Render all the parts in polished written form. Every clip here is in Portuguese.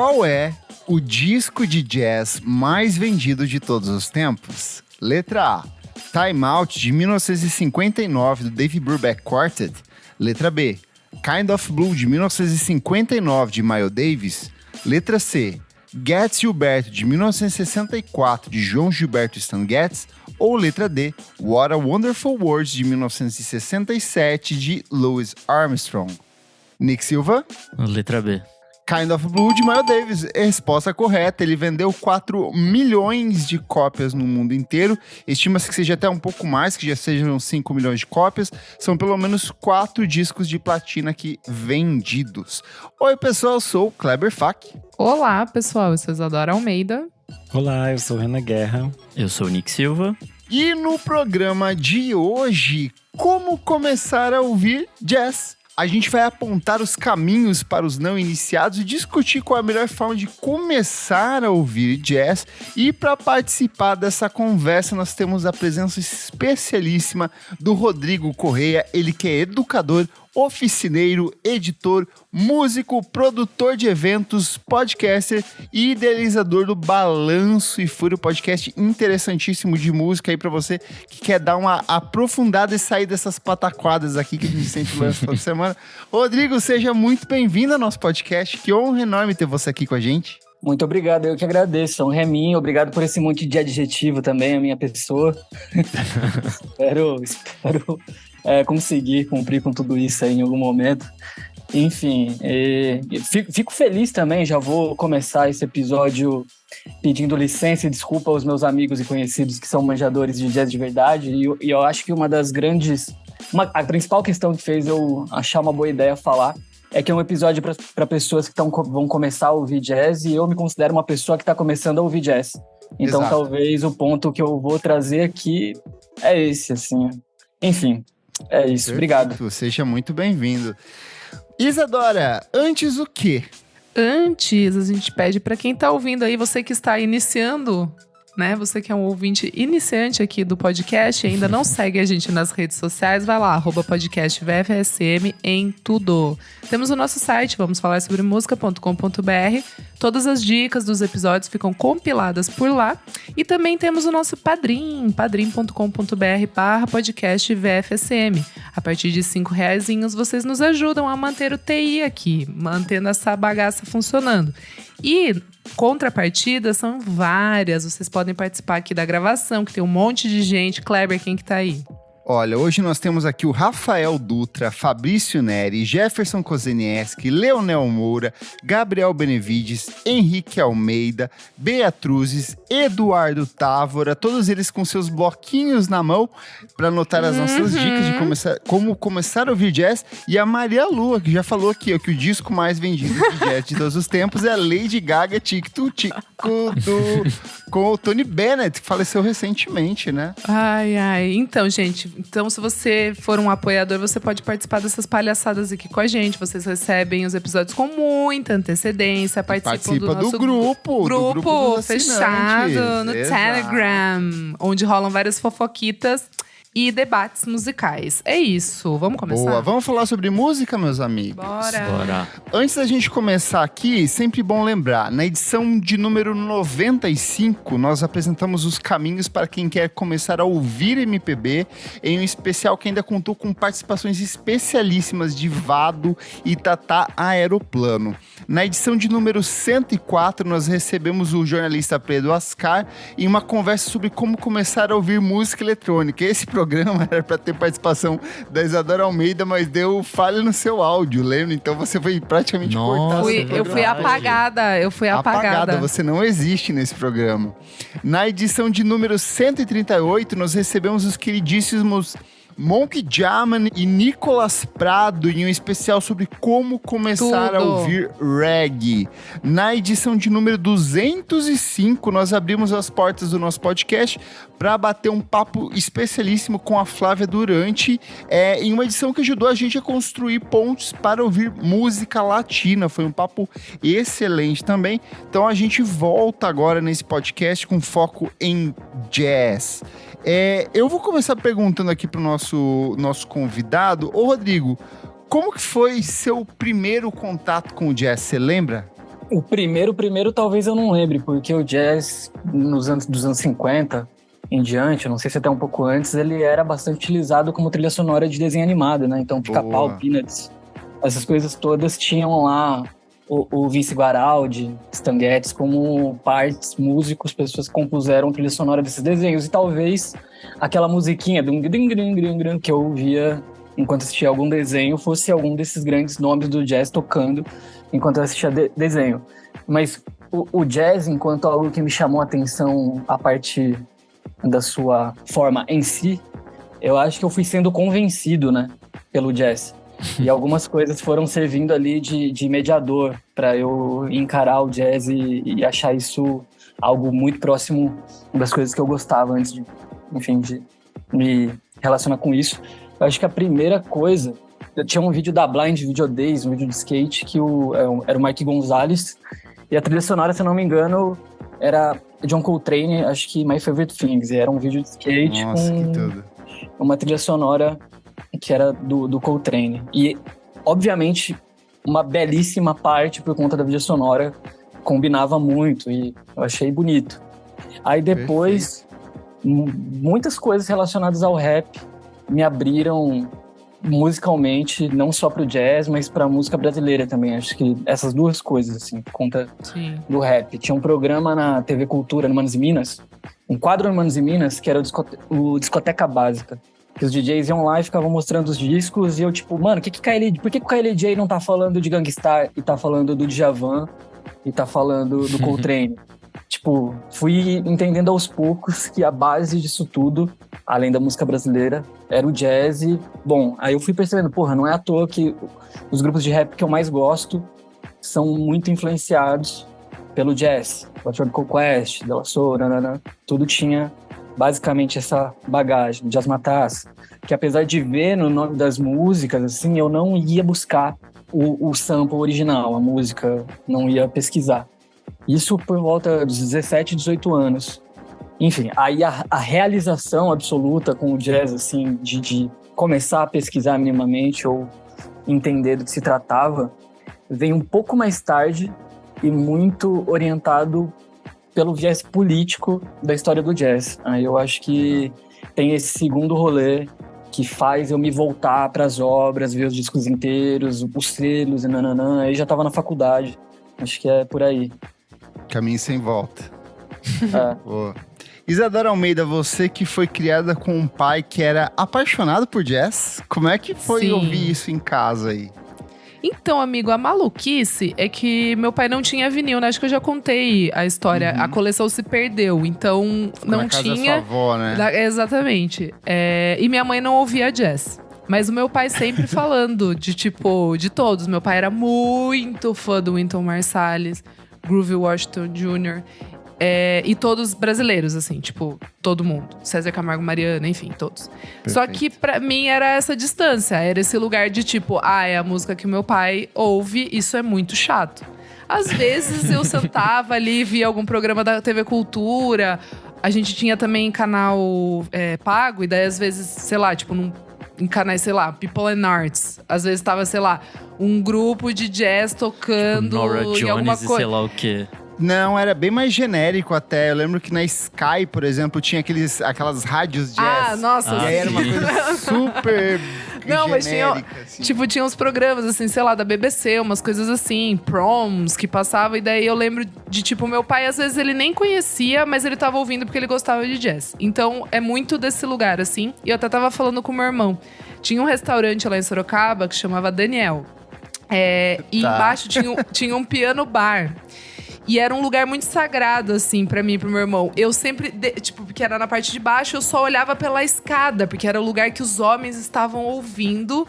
Qual é o disco de jazz mais vendido de todos os tempos? Letra A, Time Out, de 1959, do Dave Brubeck Quartet. Letra B, Kind of Blue, de 1959, de Miles Davis. Letra C, Getz Gilberto, de 1964, de João Gilberto Stan Getz. Ou letra D, What a Wonderful World, de 1967, de Louis Armstrong. Nick Silva? Letra B. Kind of Blue, de Miles Davis. Resposta correta. Ele vendeu 4 milhões de cópias no mundo inteiro. Estima-se que seja até um pouco mais, que já sejam 5 milhões de cópias. São pelo menos 4 discos de platina aqui vendidos. Oi, pessoal, eu sou o Kleber Fak. Olá, pessoal, eu sou Isadora Almeida. Olá, eu sou o Renan Guerra. Eu sou o Nick Silva. E no programa de hoje, como começar a ouvir jazz? A gente vai apontar os caminhos para os não iniciados e discutir qual é a melhor forma de começar a ouvir jazz. E para participar dessa conversa, nós temos a presença especialíssima do Rodrigo Correia, ele que é educador, oficineiro, editor, músico, produtor de eventos, podcaster e idealizador do Balanço e Fúria, podcast interessantíssimo de música aí pra você que quer dar uma aprofundada e sair dessas pataquadas aqui que a gente sempre lança toda semana. Rodrigo, seja muito bem-vindo ao nosso podcast. Que honra enorme ter você aqui com a gente. Muito obrigado, eu que agradeço. Um reminho, obrigado por esse monte de adjetivo também, a minha pessoa. Espero conseguir cumprir com tudo isso aí em algum momento. Enfim, fico feliz também, já vou começar esse episódio pedindo licença e desculpa aos meus amigos e conhecidos que são manjadores de jazz de verdade, e eu acho que a principal questão que fez eu achar uma boa ideia falar é que é um episódio para pessoas que vão começar a ouvir jazz, e eu me considero uma pessoa que está começando a ouvir jazz. Então, Exato. Talvez o ponto que eu vou trazer aqui é esse, assim. Enfim, é isso. Perfeito. Obrigado. Seja muito bem-vindo. Isadora, antes o quê? Antes, a gente pede para quem tá ouvindo aí, você que está iniciando, né? Você que é um ouvinte iniciante aqui do podcast e ainda não segue a gente nas redes sociais, vai lá, @podcastvfsm em tudo. Temos o nosso site, vamos falar sobre música.com.br. Todas as dicas dos episódios ficam compiladas por lá. E também temos o nosso Padrim, padrim.com.br/podcastvfsm. A partir de R$5 vocês nos ajudam a manter o TI aqui, mantendo essa bagaça funcionando. E contrapartidas são várias. Vocês podem participar aqui da gravação, que tem um monte de gente. Kleber, quem que tá aí? Olha, hoje nós temos aqui o Rafael Dutra, Fabrício Neri, Jefferson Kozenieski, Leonel Moura, Gabriel Benevides, Henrique Almeida, Beatruzes, Eduardo Távora, todos eles com seus bloquinhos na mão para anotar as nossas dicas de como começar a ouvir jazz. E a Maria Lua, que já falou aqui ó, que o disco mais vendido de jazz de todos os tempos é Lady Gaga Tic-Tic com o Tony Bennett, que faleceu recentemente, né? Ai. Então, gente, se você for um apoiador, você pode participar dessas palhaçadas aqui com a gente. Vocês recebem os episódios com muita antecedência, participam do nosso grupo fechado no Telegram, onde rolam várias fofoquitas e debates musicais. É isso, vamos começar? Boa, vamos falar sobre música, meus amigos? Bora! Antes da gente começar aqui, sempre bom lembrar, na edição de número 95, nós apresentamos os caminhos para quem quer começar a ouvir MPB, em um especial que ainda contou com participações especialíssimas de Vado e Tatá Aeroplano. Na edição de número 104, nós recebemos o jornalista Pedro Ascar em uma conversa sobre como começar a ouvir música eletrônica. Esse programa era para ter participação da Isadora Almeida, mas deu falha no seu áudio, lembra? Então você foi praticamente cortado. Eu fui apagada. Você não existe nesse programa. Na edição de número 138, nós recebemos os queridíssimos Monk Jaman e Nicolas Prado em um especial sobre como começar a ouvir reggae. Na edição de número 205, nós abrimos as portas do nosso podcast para bater um papo especialíssimo com a Flávia Durante, em uma edição que ajudou a gente a construir pontes para ouvir música latina. Foi um papo excelente também. Então a gente volta agora nesse podcast com foco em jazz. Eu vou começar perguntando aqui pro nosso convidado. Ô, Rodrigo, como que foi seu primeiro contato com o jazz? Você lembra? O primeiro talvez eu não lembre, porque o jazz dos anos 50 em diante, eu não sei se até um pouco antes, ele era bastante utilizado como trilha sonora de desenho animado, né? Então, Pica-Pau, Peanuts, essas coisas todas tinham lá o Vince Guaraldi, Stan Getz como músicos, pessoas que compuseram trilha sonora desses desenhos. E talvez aquela musiquinha que eu ouvia enquanto assistia algum desenho fosse algum desses grandes nomes do jazz tocando enquanto eu assistia desenho. Mas o jazz, enquanto algo que me chamou a atenção a partir da sua forma em si, eu acho que eu fui sendo convencido, né, pelo jazz. E algumas coisas foram servindo ali de mediador para eu encarar o jazz e achar isso algo muito próximo das coisas que eu gostava antes de me relacionar com isso. Eu acho que a primeira coisa... Eu tinha um vídeo da Blind Video Days, um vídeo de skate, que era o Mike Gonzalez. E a trilha sonora, se eu não me engano, era John Coltrane, acho que My Favorite Things. E era um vídeo de skate com uma trilha sonora que era do Coltrane. E, obviamente, uma belíssima parte, por conta da trilha sonora, combinava muito. E eu achei bonito. Aí depois, muitas coisas relacionadas ao rap me abriram musicalmente, não só pro jazz, mas pra música brasileira também. Acho que essas duas coisas, assim, por conta do rap. Tinha um programa na TV Cultura, no Manos e Minas, um quadro no Manos e Minas, que era o Discoteca Básica. Que os DJs iam lá e ficavam mostrando os discos, e eu tipo, mano, por que o KLJ não tá falando de Gangstar e tá falando do Djavan e tá falando do Coltrane? Tipo, fui entendendo aos poucos que a base disso tudo, além da música brasileira, era o jazz. E, bom, aí eu fui percebendo, não é à toa que os grupos de rap que eu mais gosto são muito influenciados pelo jazz. O Tribe Called Quest, De La Soul, tudo tinha basicamente essa bagagem. Jazz Matas, que apesar de ver no nome das músicas, assim, eu não ia buscar o sample original, a música, não ia pesquisar. Isso por volta dos 17, 18 anos. Enfim, aí a realização absoluta com o jazz, assim, de começar a pesquisar minimamente ou entender do que se tratava, veio um pouco mais tarde e muito orientado pelo viés político da história do jazz. Aí eu acho que tem esse segundo rolê que faz eu me voltar para as obras, ver os discos inteiros, os selos e nananã. Aí já estava na faculdade. Acho que é por aí. Caminho sem volta. Boa. Isadora Almeida, você que foi criada com um pai que era apaixonado por jazz, como é que foi ouvir isso em casa aí? Então, amigo, a maluquice é que meu pai não tinha vinil, né? Acho que eu já contei a história. A coleção se perdeu, então ficou não na casa tinha. Da sua avó, né? Exatamente. E minha mãe não ouvia jazz. Mas o meu pai sempre falando de todos. Meu pai era muito fã do Wynton Marsalis, Groove Washington Jr., e todos brasileiros, assim, todo mundo. César Camargo Mariano, enfim, todos. Perfeito. Só que pra mim era essa distância, era esse lugar de é a música que o meu pai ouve, isso é muito chato. Às vezes eu sentava ali, via algum programa da TV Cultura, a gente tinha também canal pago, e daí às vezes, sei lá, em canais, sei lá, People and Arts. Às vezes tava, sei lá, um grupo de jazz tocando Nora em Jones alguma e coisa. sei lá o quê. Não, era bem mais genérico até. Eu lembro que na Sky, por exemplo, tinha aquelas rádios jazz. Ah, nossa. E aí era uma coisa super mas genérica. Assim. Tinha uns programas, assim, sei lá, da BBC, umas coisas assim, proms, que passava. E daí eu lembro de, meu pai, às vezes, ele nem conhecia, mas ele tava ouvindo porque ele gostava de jazz. Então, é muito desse lugar, assim. E eu até tava falando com o meu irmão. Tinha um restaurante lá em Sorocaba que chamava Daniel. E embaixo tinha um piano bar. E era um lugar muito sagrado, assim, pra mim e pro meu irmão. Eu sempre, porque era na parte de baixo, eu só olhava pela escada, porque era o lugar que os homens estavam ouvindo,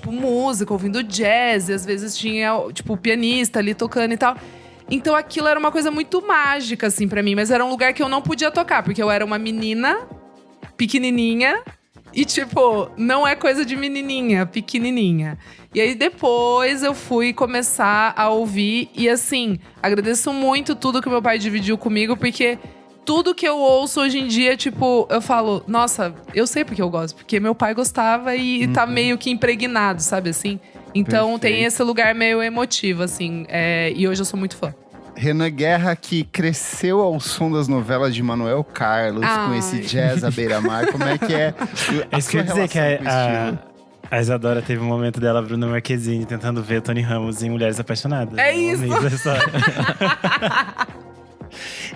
música, ouvindo jazz. E às vezes tinha, o pianista ali tocando e tal. Então aquilo era uma coisa muito mágica, assim, pra mim. Mas era um lugar que eu não podia tocar, porque eu era uma menina pequenininha. E, não é coisa de menininha, pequenininha. E aí, depois, eu fui começar a ouvir. E, assim, agradeço muito tudo que meu pai dividiu comigo. Porque tudo que eu ouço hoje em dia, eu falo... Nossa, eu sei porque eu gosto. Porque meu pai gostava e tá meio que impregnado, sabe assim? Então, tem esse lugar meio emotivo, assim. E hoje eu sou muito fã. Renan Guerra, que cresceu ao som das novelas de Manuel Carlos, com esse jazz à beira-mar, como é que é? Isso quer dizer que a Isadora teve um momento dela, Bruna Marquezine, tentando ver Tony Ramos em Mulheres Apaixonadas. É isso!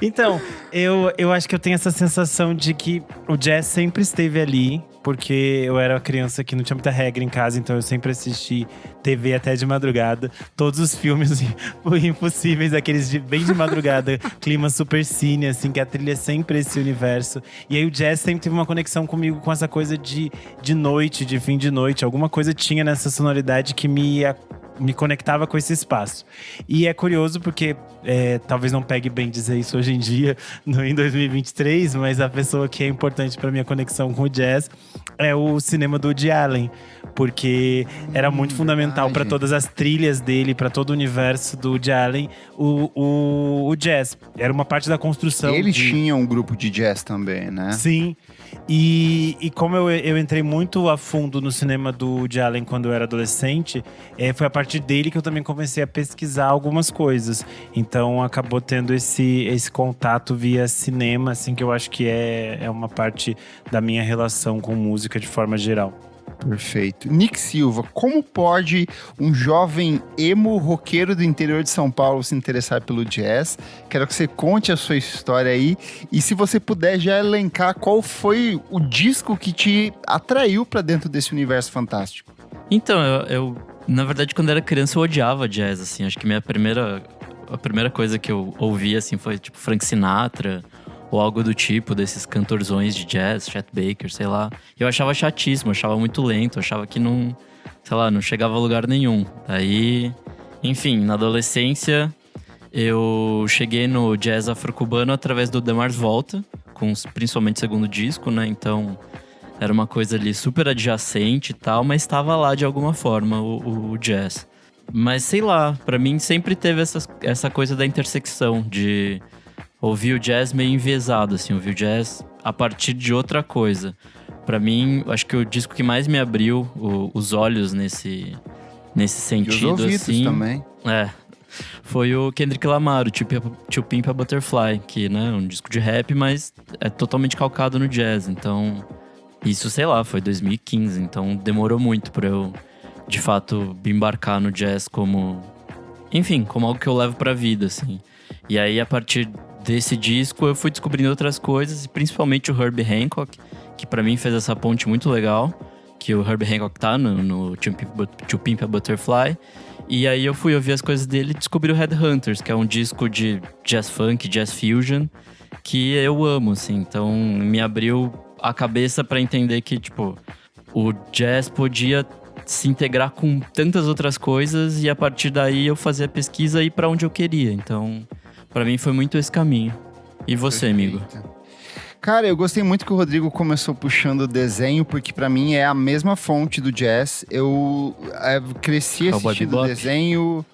Então, eu acho que eu tenho essa sensação de que o jazz sempre esteve ali, porque eu era uma criança que não tinha muita regra em casa, então eu sempre assisti TV até de madrugada. Todos os filmes impossíveis, aqueles bem de madrugada, clima super cine, assim, que a trilha é sempre esse universo. E aí o jazz sempre teve uma conexão comigo com essa coisa de noite, de fim de noite. Alguma coisa tinha nessa sonoridade que me conectava com esse espaço. E é curioso porque, talvez não pegue bem dizer isso hoje em dia, em 2023, mas a pessoa que é importante para minha conexão com o jazz é o cinema do Woody Allen. Porque era muito fundamental para todas as trilhas dele, para todo o universo do Woody Allen, o jazz. Era uma parte da construção. Ele tinha um grupo de jazz também, né? Sim. E como eu entrei muito a fundo no cinema do Woody Allen quando eu era adolescente, foi a partir dele que eu também comecei a pesquisar algumas coisas. Então acabou tendo esse contato via cinema, assim, que eu acho que é uma parte da minha relação com música de forma geral. Perfeito. Nick Silva, como pode um jovem emo roqueiro do interior de São Paulo se interessar pelo jazz? Quero que você conte a sua história aí. E se você puder já elencar qual foi o disco que te atraiu pra dentro desse universo fantástico. Então, eu na verdade, quando era criança, eu odiava jazz, assim. Acho que a primeira coisa que eu ouvi, assim, foi tipo Frank Sinatra ou algo do tipo, desses cantorzões de jazz, Chet Baker, sei lá. Eu achava chatíssimo, achava muito lento, achava que não chegava a lugar nenhum. Daí, enfim, na adolescência, eu cheguei no jazz afro-cubano através do The Mars Volta, principalmente o segundo disco, né? Então, era uma coisa ali super adjacente e tal, mas estava lá de alguma forma o jazz. Mas sei lá, pra mim sempre teve essa coisa da intersecção de ouvir o jazz meio enviesado, assim, ouvir o jazz a partir de outra coisa. Pra mim, acho que o disco que mais me abriu os olhos nesse sentido, e os ouvidos assim, também. Foi o Kendrick Lamar, o To Pimp a Butterfly, que, né, é um disco de rap, mas é totalmente calcado no jazz. Então, isso, sei lá, foi 2015, então demorou muito pra eu, de fato, me embarcar no jazz como algo que eu levo pra vida, assim. E aí, a partir desse disco, eu fui descobrindo outras coisas, principalmente o Herbie Hancock, que pra mim fez essa ponte muito legal, que o Herbie Hancock tá no To Pimp a Butterfly. E aí eu fui ouvir as coisas dele e descobri o Headhunters, que é um disco de jazz funk, jazz fusion, que eu amo, assim. Então, me abriu a cabeça pra entender que, tipo, o jazz podia se integrar com tantas outras coisas e a partir daí eu fazer a pesquisa e ir pra onde eu queria. Então, pra mim foi muito esse caminho. E você, amigo? Cara, eu gostei muito que o Rodrigo começou puxando o desenho, porque pra mim é a mesma fonte do jazz. Eu cresci assistindo desenho.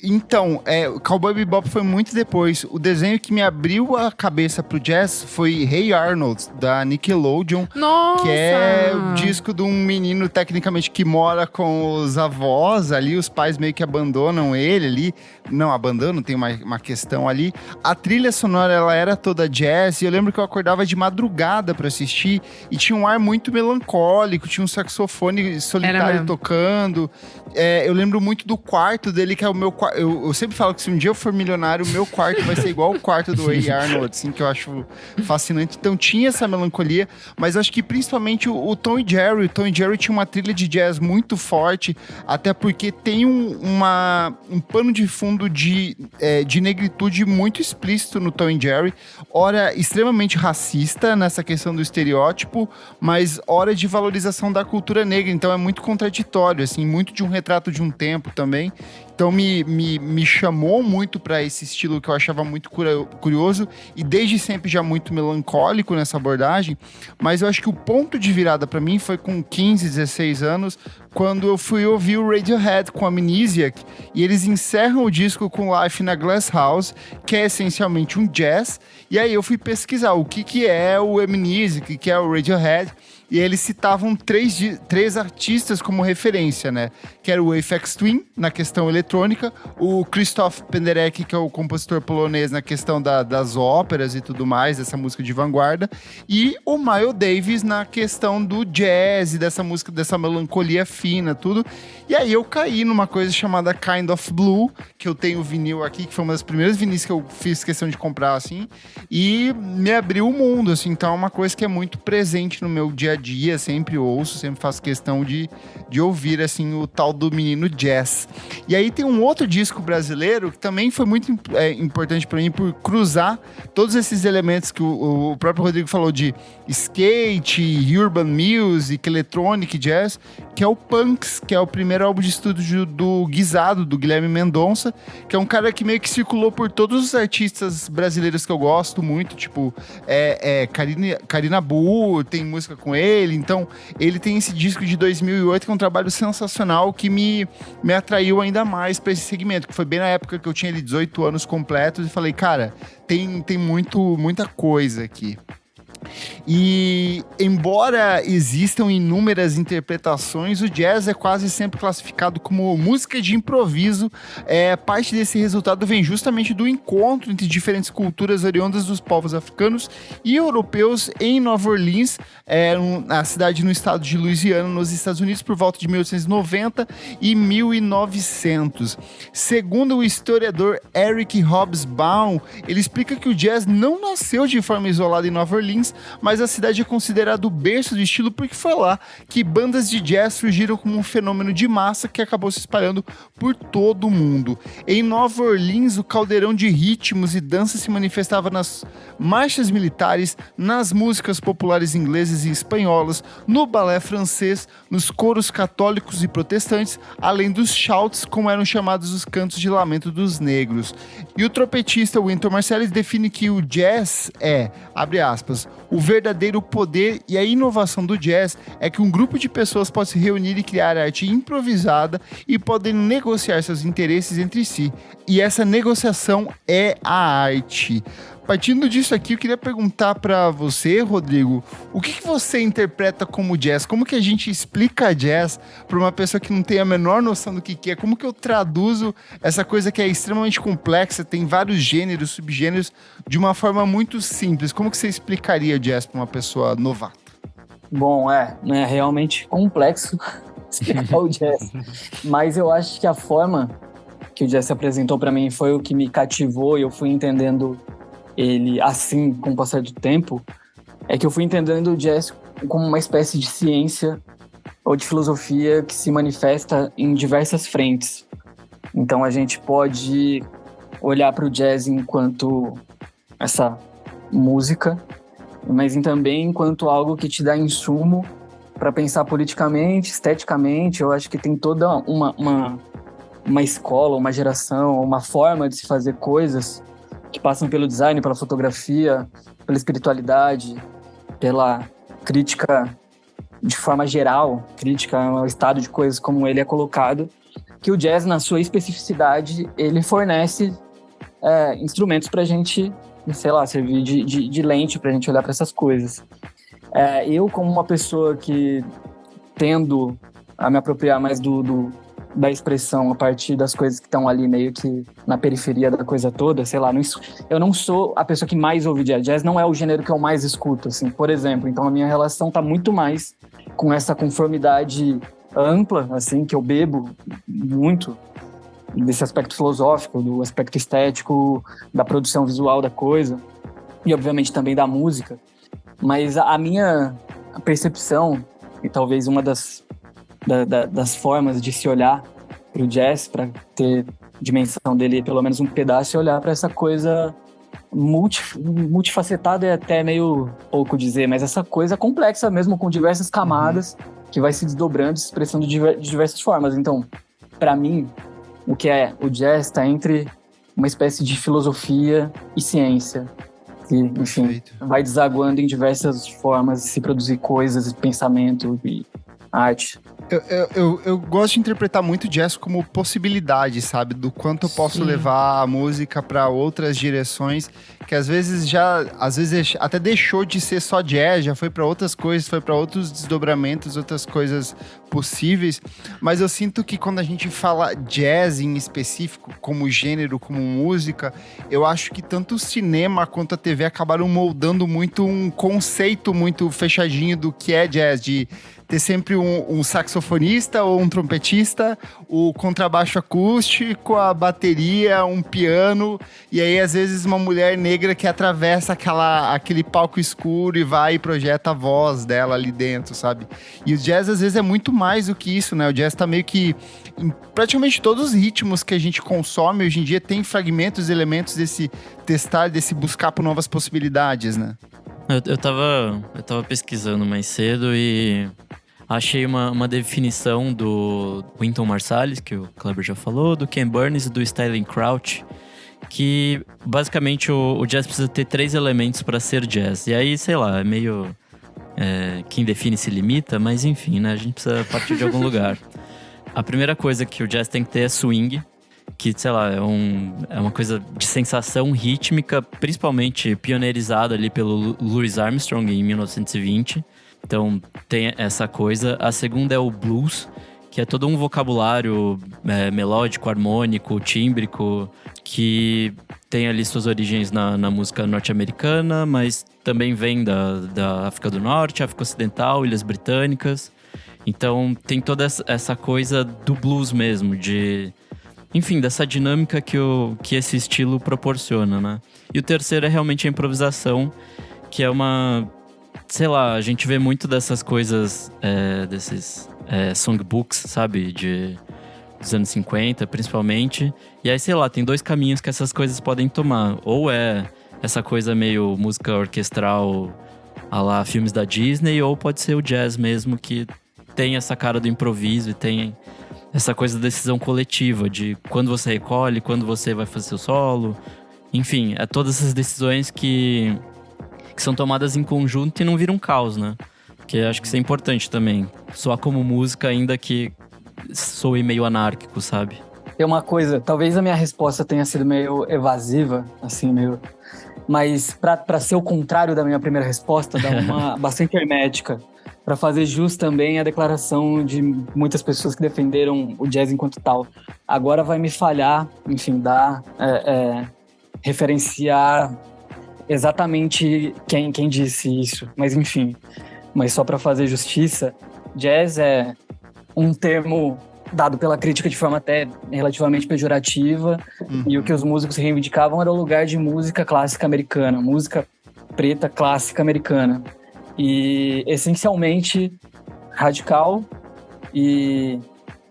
Então, Cowboy Bebop foi muito depois. O desenho que me abriu a cabeça pro jazz foi Hey Arnold, da Nickelodeon. Nossa! Que é o disco de um menino, tecnicamente, que mora com os avós ali. Os pais meio que abandonam ele ali. Não abandonam, tem uma questão ali. A trilha sonora, ela era toda jazz. E eu lembro que eu acordava de madrugada pra assistir. E tinha um ar muito melancólico. Tinha um saxofone solitário tocando. Eu lembro muito do quarto dele, que é o meu quarto. Eu sempre falo que se um dia eu for milionário, o meu quarto vai ser igual o quarto do Hey Arnold, assim, que eu acho fascinante. Então tinha essa melancolia, mas acho que principalmente o Tom e Jerry. O Tom e Jerry tinha uma trilha de jazz muito forte, até porque tem um pano de fundo de negritude muito explícito no Tom e Jerry. Ora, extremamente racista nessa questão do estereótipo, mas ora de valorização da cultura negra. Então é muito contraditório, assim, muito de um retrato de um tempo também. Então me chamou muito para esse estilo que eu achava muito curioso e desde sempre já muito melancólico nessa abordagem, mas eu acho que o ponto de virada para mim foi com 15, 16 anos, quando eu fui ouvir o Radiohead com Amnesiac, e eles encerram o disco com Life in a Glass House, que é essencialmente um jazz, e aí eu fui pesquisar o que é o Amnesiac, o que é o Radiohead, e eles citavam três artistas como referência, né? Que era o Aphex Twin, na questão eletrônica, eletrônica, o Krzysztof Penderecki, que é o compositor polonês na questão das óperas e tudo mais, dessa música de vanguarda, e o Miles Davis na questão do jazz, dessa música, dessa melancolia fina, tudo. E aí eu caí numa coisa chamada Kind of Blue, que eu tenho vinil aqui, que foi uma das primeiras vinis que eu fiz questão de comprar, assim, e me abriu o mundo, assim, então é uma coisa que é muito presente no meu dia a dia, sempre ouço, sempre faço questão de ouvir, assim, o tal do menino jazz. E aí tem um outro disco brasileiro que também foi muito importante pra mim por cruzar todos esses elementos que o próprio Rodrigo falou de skate, urban music, electronic, jazz, que é o Punks, que é o primeiro álbum de estúdio do Guisado, do Guilherme Mendonça, que é um cara que meio que circulou por todos os artistas brasileiros que eu gosto muito, tipo, Karina Bu, tem música com ele, então ele tem esse disco de 2008, que é um trabalho sensacional, que me atraiu ainda mais para esse segmento, que foi bem na época que eu tinha 18 anos completos, e falei, cara, tem muita coisa aqui. E embora existam inúmeras interpretações, o jazz é quase sempre classificado como música de improviso. Parte desse resultado vem justamente do encontro entre diferentes culturas oriundas dos povos africanos e europeus em Nova Orleans, a cidade no estado de Louisiana, nos Estados Unidos, por volta de 1890 e 1900. Segundo o historiador Eric Hobsbawm, ele explica que o jazz não nasceu de forma isolada em Nova Orleans, mas a cidade é considerada o berço do estilo porque foi lá que bandas de jazz surgiram como um fenômeno de massa que acabou se espalhando por todo o mundo. Em Nova Orleans, o caldeirão de ritmos e danças se manifestava nas marchas militares, nas músicas populares inglesas e espanholas, no balé francês, nos coros católicos e protestantes, além dos shouts, como eram chamados os cantos de lamento dos negros. E o trompetista Wynton Marsalis define que o jazz abre aspas, o verdadeiro poder e a inovação do jazz é que um grupo de pessoas pode se reunir e criar arte improvisada e podem negociar seus interesses entre si. E essa negociação é a arte. Partindo disso aqui, eu queria perguntar para você, Rodrigo, o que você interpreta como jazz? Como que a gente explica jazz para uma pessoa que não tem a menor noção do que é? Como que eu traduzo essa coisa que é extremamente complexa, tem vários gêneros, subgêneros, de uma forma muito simples? Como que você explicaria jazz para uma pessoa novata? Bom, é realmente complexo explicar o jazz, mas eu acho que a forma que o jazz se apresentou para mim foi o que me cativou e eu fui entendendo ele assim com o passar do tempo, é que eu fui entendendo o jazz como uma espécie de ciência ou de filosofia que se manifesta em diversas frentes. Então a gente pode olhar para o jazz enquanto essa música, mas também enquanto algo que te dá insumo para pensar politicamente, esteticamente. Eu acho que tem toda uma escola, uma geração, uma forma de se fazer coisas que passam pelo design, pela fotografia, pela espiritualidade, pela crítica de forma geral, crítica ao estado de coisas como ele é colocado, que o jazz, na sua especificidade, ele fornece instrumentos pra gente, sei lá, servir de lente pra gente olhar para essas coisas. Eu, como uma pessoa que tendo a me apropriar mais da expressão a partir das coisas que estão ali meio que na periferia da coisa toda, sei lá, eu não sou a pessoa que mais ouve jazz. Jazz não é o gênero que eu mais escuto, assim, por exemplo. Então a minha relação tá muito mais com essa conformidade ampla, assim, que eu bebo muito desse aspecto filosófico, do aspecto estético, da produção visual da coisa e obviamente também da música. Mas a minha percepção, e talvez uma das formas de se olhar para o jazz, para ter dimensão dele, pelo menos um pedaço, e olhar para essa coisa multifacetada, é até meio pouco dizer, mas essa coisa complexa mesmo, com diversas camadas, que vai se desdobrando, se expressando de diversas formas. Então, para mim, o que é o jazz está entre uma espécie de filosofia e ciência, que, enfim, perfeito, vai desaguando em diversas formas de se produzir coisas, pensamento e arte. Eu gosto de interpretar muito jazz como possibilidade, sabe? Do quanto eu posso levar a música para outras direções que às vezes até deixou de ser só jazz, já foi para outras coisas, foi para outros desdobramentos, outras coisas possíveis, mas eu sinto que quando a gente fala jazz em específico, como gênero, como música, eu acho que tanto o cinema quanto a TV acabaram moldando muito um conceito muito fechadinho do que é jazz, de ter sempre um saxofonista ou um trompetista, o contrabaixo acústico, a bateria, um piano, e aí às vezes uma mulher negra que atravessa aquele palco escuro e vai e projeta a voz dela ali dentro, sabe? E o jazz às vezes é muito mais do que isso, né? O jazz tá meio que em praticamente todos os ritmos que a gente consome hoje em dia tem fragmentos, elementos desse testar, desse buscar por novas possibilidades, né? Eu tava pesquisando mais cedo e achei uma definição do Wynton Marsalis, que o Kleber já falou, do Ken Burns e do Stanley Crouch, que basicamente o jazz precisa ter 3 elementos para ser jazz. E aí, sei lá, é meio... quem define se limita, mas enfim, né? A gente precisa partir de algum lugar. A primeira coisa que o jazz tem que ter é swing, que, sei lá, é uma coisa de sensação rítmica, principalmente pioneirizada ali pelo Louis Armstrong em 1920. Então, tem essa coisa. A segunda é o blues, que é todo um vocabulário melódico, harmônico, tímbrico, que tem ali suas origens na música norte-americana, mas também vem da África do Norte, África Ocidental, Ilhas Britânicas. Então, tem toda essa coisa do blues mesmo, enfim, dessa dinâmica que esse estilo proporciona, né? E o terceiro é realmente a improvisação, que é sei lá, a gente vê muito dessas coisas, desses songbooks, sabe? Dos anos 50, principalmente. E aí, sei lá, tem 2 caminhos que essas coisas podem tomar. Ou é essa coisa meio música orquestral à la filmes da Disney, ou pode ser o jazz mesmo, que tem essa cara do improviso e tem essa coisa da decisão coletiva, de quando você recolhe, quando você vai fazer seu solo. Enfim, todas essas decisões que são tomadas em conjunto e não viram caos, né? Porque acho que isso é importante também. Soar como música, ainda que soe meio anárquico, sabe? Tem uma coisa, talvez a minha resposta tenha sido meio evasiva, assim, meio... Mas pra ser o contrário da minha primeira resposta, dá uma bastante hermética. Pra fazer jus também a declaração de muitas pessoas que defenderam o jazz enquanto tal. Agora vai me falhar, enfim, referenciar exatamente quem disse isso. Mas enfim, só pra fazer justiça, jazz é um termo dado pela crítica de forma até relativamente pejorativa, e o que os músicos reivindicavam era o lugar de música clássica americana, música preta clássica americana. E essencialmente radical e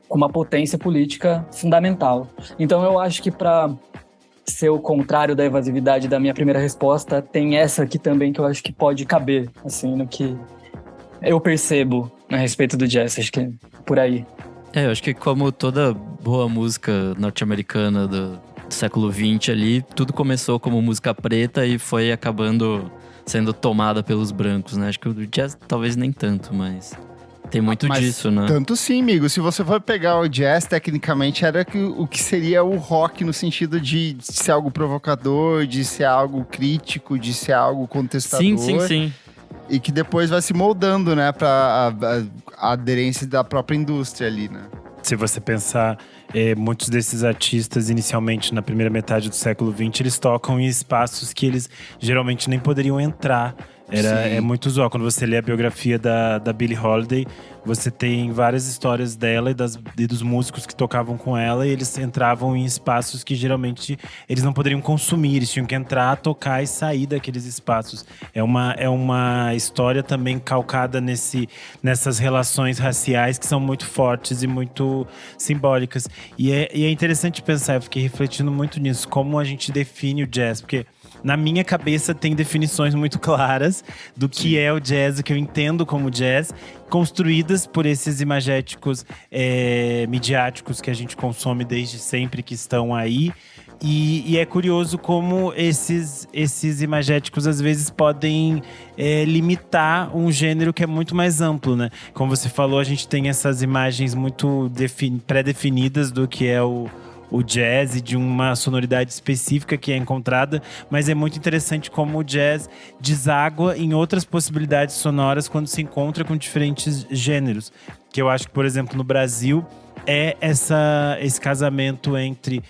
com uma potência política fundamental. Então eu acho que para ser o contrário da evasividade da minha primeira resposta, tem essa aqui também que eu acho que pode caber, assim, no que eu percebo a respeito do jazz, acho que é por aí. Eu acho que como toda boa música norte-americana do século XX ali, tudo começou como música preta e foi acabando sendo tomada pelos brancos, né? Acho que o jazz talvez nem tanto, mas tem muito disso, né? Tanto sim, amigo. Se você for pegar o jazz, tecnicamente era o que seria o rock no sentido de ser algo provocador, de ser algo crítico, de ser algo contestador. Sim. E que depois vai se moldando, né? Pra a aderência da própria indústria ali, né? Se você pensar, muitos desses artistas, inicialmente na primeira metade do século XX, eles tocam em espaços que eles geralmente nem poderiam entrar. É muito usual. Quando você lê a biografia da Billie Holiday, você tem várias histórias dela e dos músicos que tocavam com ela, e eles entravam em espaços que geralmente eles não poderiam consumir, eles tinham que entrar, tocar e sair daqueles espaços. É uma história também calcada nessas relações raciais que são muito fortes e muito simbólicas. E é interessante pensar, eu fiquei refletindo muito nisso, como a gente define o jazz, porque na minha cabeça tem definições muito claras do que é o jazz, o que eu entendo como jazz, construídas por esses imagéticos midiáticos que a gente consome desde sempre, que estão aí. E é curioso como esses imagéticos às vezes podem limitar um gênero que é muito mais amplo, né? Como você falou, a gente tem essas imagens muito pré-definidas do que é o o jazz e de uma sonoridade específica que é encontrada, mas é muito interessante como o jazz deságua em outras possibilidades sonoras quando se encontra com diferentes gêneros. Que eu acho que, por exemplo, no Brasil, é esse casamento entre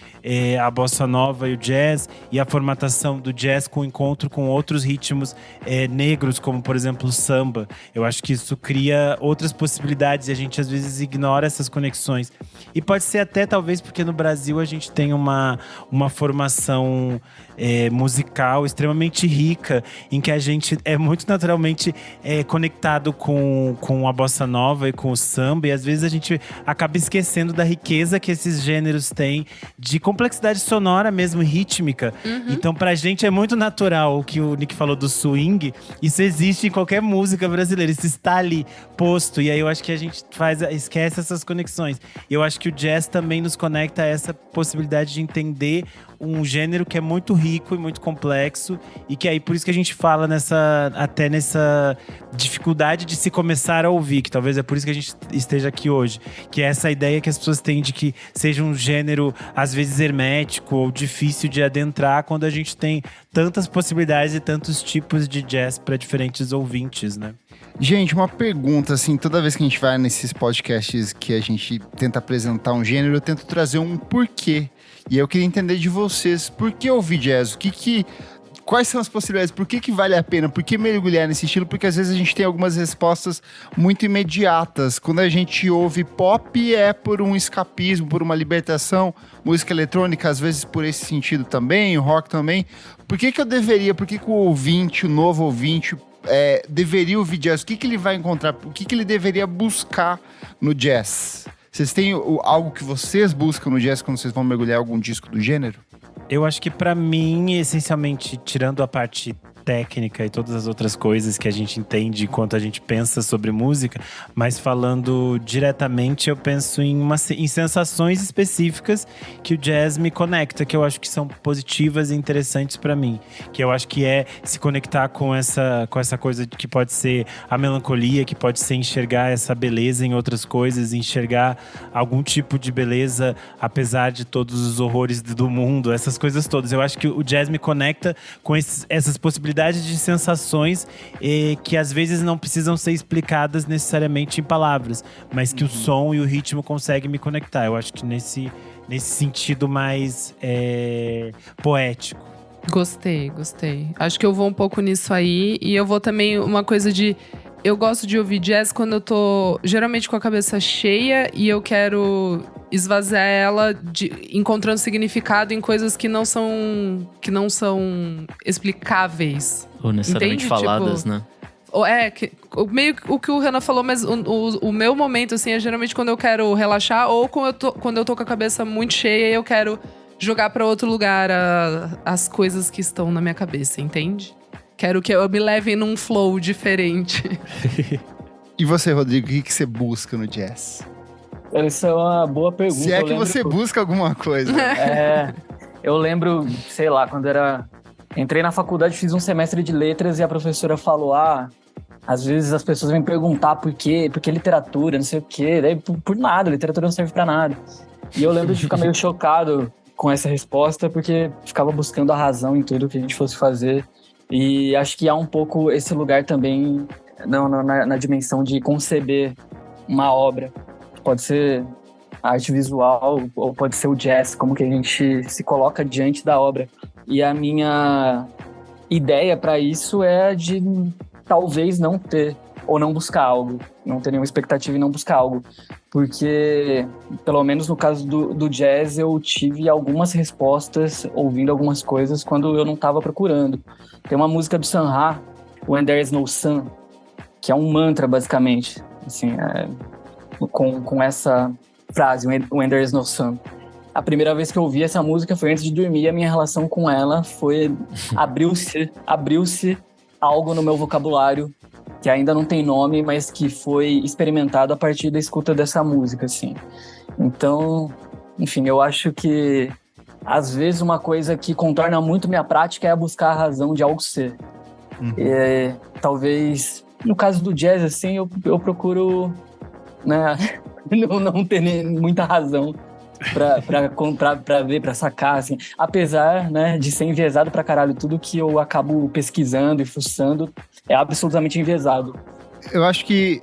a bossa nova e o jazz, e a formatação do jazz com o encontro com outros ritmos negros, como por exemplo o samba. Eu acho que isso cria outras possibilidades e a gente às vezes ignora essas conexões. E pode ser até talvez porque no Brasil a gente tem uma formação musical extremamente rica, em que a gente é muito naturalmente conectado com a bossa nova e com o samba, e às vezes a gente acaba esquecendo da riqueza que esses gêneros têm de complexidade sonora mesmo, rítmica. Então pra gente é muito natural o que o Nick falou do swing. Isso existe em qualquer música brasileira, isso está ali posto, e aí eu acho que a gente esquece essas conexões. E eu acho que o jazz também nos conecta a essa possibilidade de entender um gênero que é muito rico e muito complexo, e que aí por isso que a gente fala nessa dificuldade de se começar a ouvir, que talvez é por isso que a gente esteja aqui hoje, que é essa ideia que as pessoas têm de que seja um gênero às vezes hermético ou difícil de adentrar, quando a gente tem tantas possibilidades e tantos tipos de jazz para diferentes ouvintes, né? Gente, uma pergunta, assim, toda vez que a gente vai nesses podcasts que a gente tenta apresentar um gênero, eu tento trazer um porquê. E eu queria entender de vocês, por que ouvir jazz? Quais são as possibilidades? Por que vale a pena? Por que mergulhar nesse estilo? Porque às vezes a gente tem algumas respostas muito imediatas. Quando a gente ouve pop, é por um escapismo, por uma libertação. Música eletrônica, às vezes por esse sentido também, o rock também. Por que o ouvinte, o novo ouvinte, deveria ouvir jazz? O que ele vai encontrar? O que ele deveria buscar no jazz? Vocês têm algo que vocês buscam no jazz quando vocês vão mergulhar em algum disco do gênero? Eu acho que pra mim, essencialmente, tirando a parte técnica e todas as outras coisas que a gente entende enquanto a gente pensa sobre música, mas falando diretamente, eu penso em sensações específicas que o jazz me conecta, que eu acho que são positivas e interessantes pra mim. Que eu acho que é se conectar com essa coisa que pode ser a melancolia, que pode ser enxergar essa beleza em outras coisas, enxergar algum tipo de beleza, apesar de todos os horrores do mundo, essas coisas todas. Eu acho que o jazz me conecta com essas possibilidades de sensações que às vezes não precisam ser explicadas necessariamente em palavras, mas que o som e o ritmo conseguem me conectar. Eu acho que nesse sentido mais poético. Gostei. Acho que eu vou um pouco nisso aí. E eu vou também uma coisa de... Eu gosto de ouvir jazz quando eu tô geralmente com a cabeça cheia e eu quero esvaziar ela encontrando significado em coisas que não são explicáveis. Ou necessariamente faladas, né? Meio o que o Renan falou, mas o meu momento, assim, é geralmente quando eu quero relaxar ou quando eu tô com a cabeça muito cheia e eu quero jogar pra outro lugar as coisas que estão na minha cabeça, entende? Quero que eu me leve num flow diferente. E você, Rodrigo, o que você busca no jazz? Essa é uma boa pergunta. Se é que você busca alguma coisa. Eu lembro, sei lá, quando entrei na faculdade, fiz um semestre de letras e a professora falou, às vezes as pessoas vêm perguntar por que literatura, não sei o quê. Daí, por nada, literatura não serve pra nada. E eu lembro de ficar meio chocado com essa resposta, porque ficava buscando a razão em tudo que a gente fosse fazer. E acho que há um pouco esse lugar também na dimensão de conceber uma obra. Pode ser arte visual ou pode ser o jazz, como que a gente se coloca diante da obra. E a minha ideia para isso é de talvez não ter ou não buscar algo, não ter nenhuma expectativa e não buscar algo. Porque, pelo menos no caso do jazz, eu tive algumas respostas ouvindo algumas coisas quando eu não estava procurando. Tem uma música do Sun Ra, When There Is No Sun, que é um mantra, basicamente. Assim, com essa frase, When There Is No Sun. A primeira vez que eu ouvi essa música foi antes de dormir. A minha relação com ela foi... Abriu-se algo no meu vocabulário que ainda não tem nome, mas que foi experimentado a partir da escuta dessa música, assim. Então, enfim, eu acho que às vezes uma coisa que contorna muito minha prática é buscar a razão de algo ser. Talvez, no caso do jazz, assim, eu procuro, né, não ter muita razão pra ver, pra sacar, assim. Apesar, né, de ser enviesado pra caralho, tudo que eu acabo pesquisando e fuçando é absolutamente enviesado. Eu acho que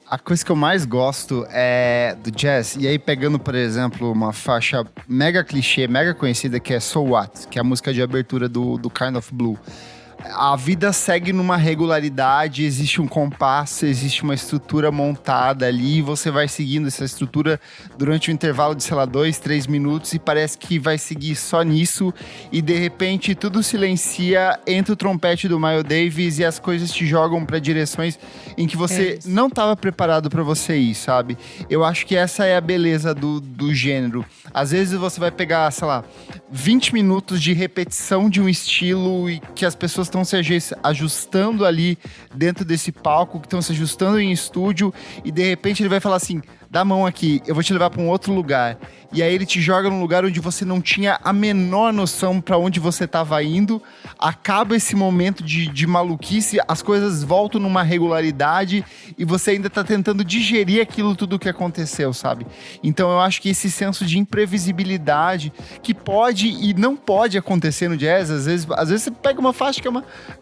a coisa que eu mais gosto é do jazz, e aí pegando, por exemplo, uma faixa mega clichê, mega conhecida, que é So What, que é a música de abertura do Kind of Blue. A vida segue numa regularidade, existe um compasso, existe uma estrutura montada ali, e você vai seguindo essa estrutura durante um intervalo de, sei lá, 2, 3 minutos, e parece que vai seguir só nisso, e de repente tudo silencia, entra o trompete do Miles Davis e as coisas te jogam para direções em que você não estava preparado para você ir, sabe? Eu acho que essa é a beleza do gênero. Às vezes você vai pegar, sei lá, 20 minutos de repetição de um estilo e que as pessoas estão se ajustando ali dentro desse palco, que estão se ajustando em estúdio, e de repente ele vai falar assim: dá a mão aqui, eu vou te levar para um outro lugar. E aí ele te joga num lugar onde você não tinha a menor noção para onde você estava indo. Acaba esse momento de maluquice, as coisas voltam numa regularidade e você ainda tá tentando digerir aquilo tudo que aconteceu, sabe? Então eu acho que esse senso de imprevisibilidade que pode e não pode acontecer no jazz, às vezes você pega uma faixa que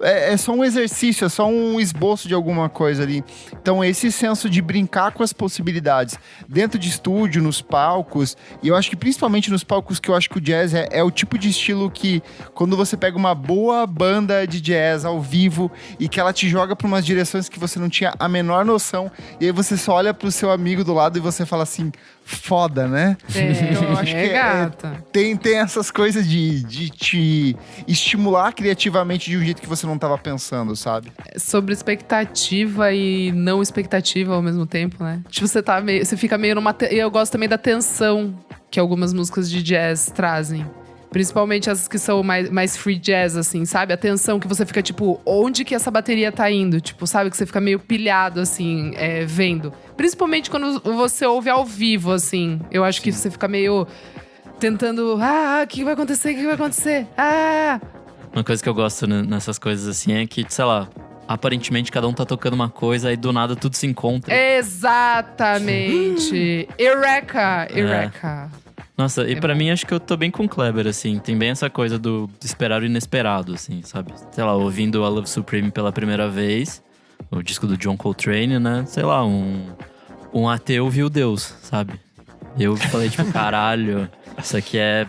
é só um exercício, é só um esboço de alguma coisa ali. Então esse senso de brincar com as possibilidades dentro de estúdio, nos palcos, e eu acho que principalmente nos palcos, que eu acho que o jazz é o tipo de estilo que, quando você pega uma boa banda de jazz ao vivo e que ela te joga para umas direções que você não tinha a menor noção, e aí você só olha pro seu amigo do lado e você fala assim: foda, né? Então, eu acho que tem essas coisas de te estimular criativamente de um jeito que você não tava pensando, sabe? Sobre expectativa e não expectativa ao mesmo tempo, né? Tipo, você fica meio numa... E eu gosto também da tensão que algumas músicas de jazz trazem. Principalmente as que são mais free jazz, assim, sabe? A tensão que você fica, tipo, onde que essa bateria tá indo? Tipo, sabe? Que você fica meio pilhado, assim, vendo. Principalmente quando você ouve ao vivo, assim. Eu acho que você fica meio tentando... o que vai acontecer? O que vai acontecer? Uma coisa que eu gosto nessas coisas, assim, é que, sei lá, aparentemente cada um tá tocando uma coisa e do nada tudo se encontra. Exatamente! Eureka! Nossa, e pra mim acho que eu tô bem com o Kleber, assim. Tem bem essa coisa do esperar o inesperado, assim, sabe? Sei lá, ouvindo a Love Supreme pela primeira vez, o disco do John Coltrane, né? Sei lá, um ateu viu Deus, sabe? Eu falei, tipo, caralho, isso aqui é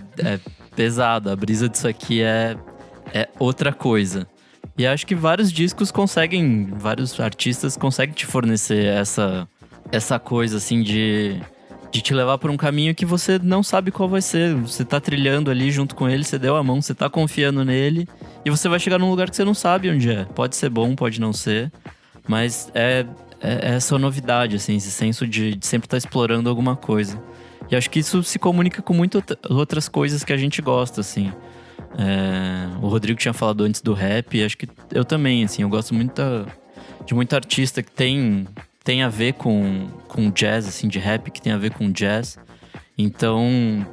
pesado. A brisa disso aqui é outra coisa. E acho que vários artistas conseguem te fornecer essa coisa, assim, de te levar por um caminho que você não sabe qual vai ser. Você tá trilhando ali junto com ele, você deu a mão, você tá confiando nele, e você vai chegar num lugar que você não sabe onde é. Pode ser bom, pode não ser, mas é essa novidade, assim, esse senso de sempre estar explorando alguma coisa. E acho que isso se comunica com muitas outras coisas que a gente gosta, assim. O Rodrigo tinha falado antes do rap, e acho que eu também, assim, eu gosto muito de muito artista que tem a ver com jazz, assim, de rap que tem a ver com jazz. Então,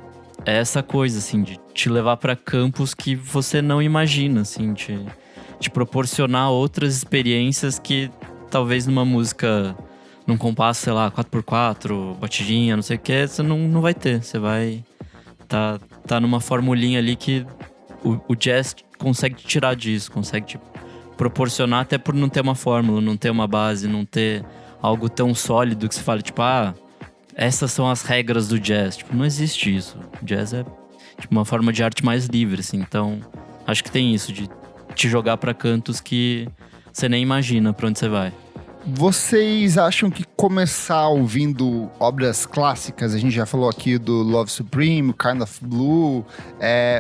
é essa coisa, assim, de te levar pra campos que você não imagina, assim, de proporcionar outras experiências que talvez numa música, num compasso, sei lá, 4x4, batidinha, não sei o que, você não vai ter. Você vai tá numa formulinha ali que o jazz consegue te tirar disso, consegue te proporcionar, até por não ter uma fórmula, não ter uma base, não ter algo tão sólido que você fala, tipo, essas são as regras do jazz. Tipo, não existe isso. O jazz é tipo uma forma de arte mais livre, assim. Então, acho que tem isso de te jogar pra cantos que você nem imagina pra onde você vai. Vocês acham que começar ouvindo obras clássicas, a gente já falou aqui do Love Supreme, Kind of Blue,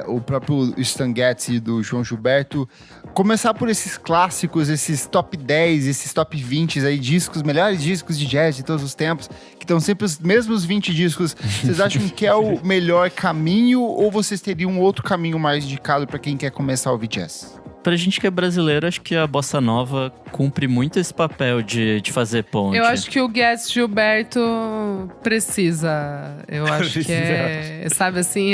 o próprio Stan Getz do João Gilberto, começar por esses clássicos, esses top 10, esses top 20 aí, melhores discos de jazz de todos os tempos, que estão sempre os mesmos 20 discos, vocês acham que é o melhor caminho, ou vocês teriam um outro caminho mais indicado para quem quer começar a ouvir jazz? Pra gente que é brasileiro, acho que a Bossa Nova cumpre muito esse papel de fazer ponte. Eu acho que o Getz Gilberto precisa. Eu acho que sabe assim,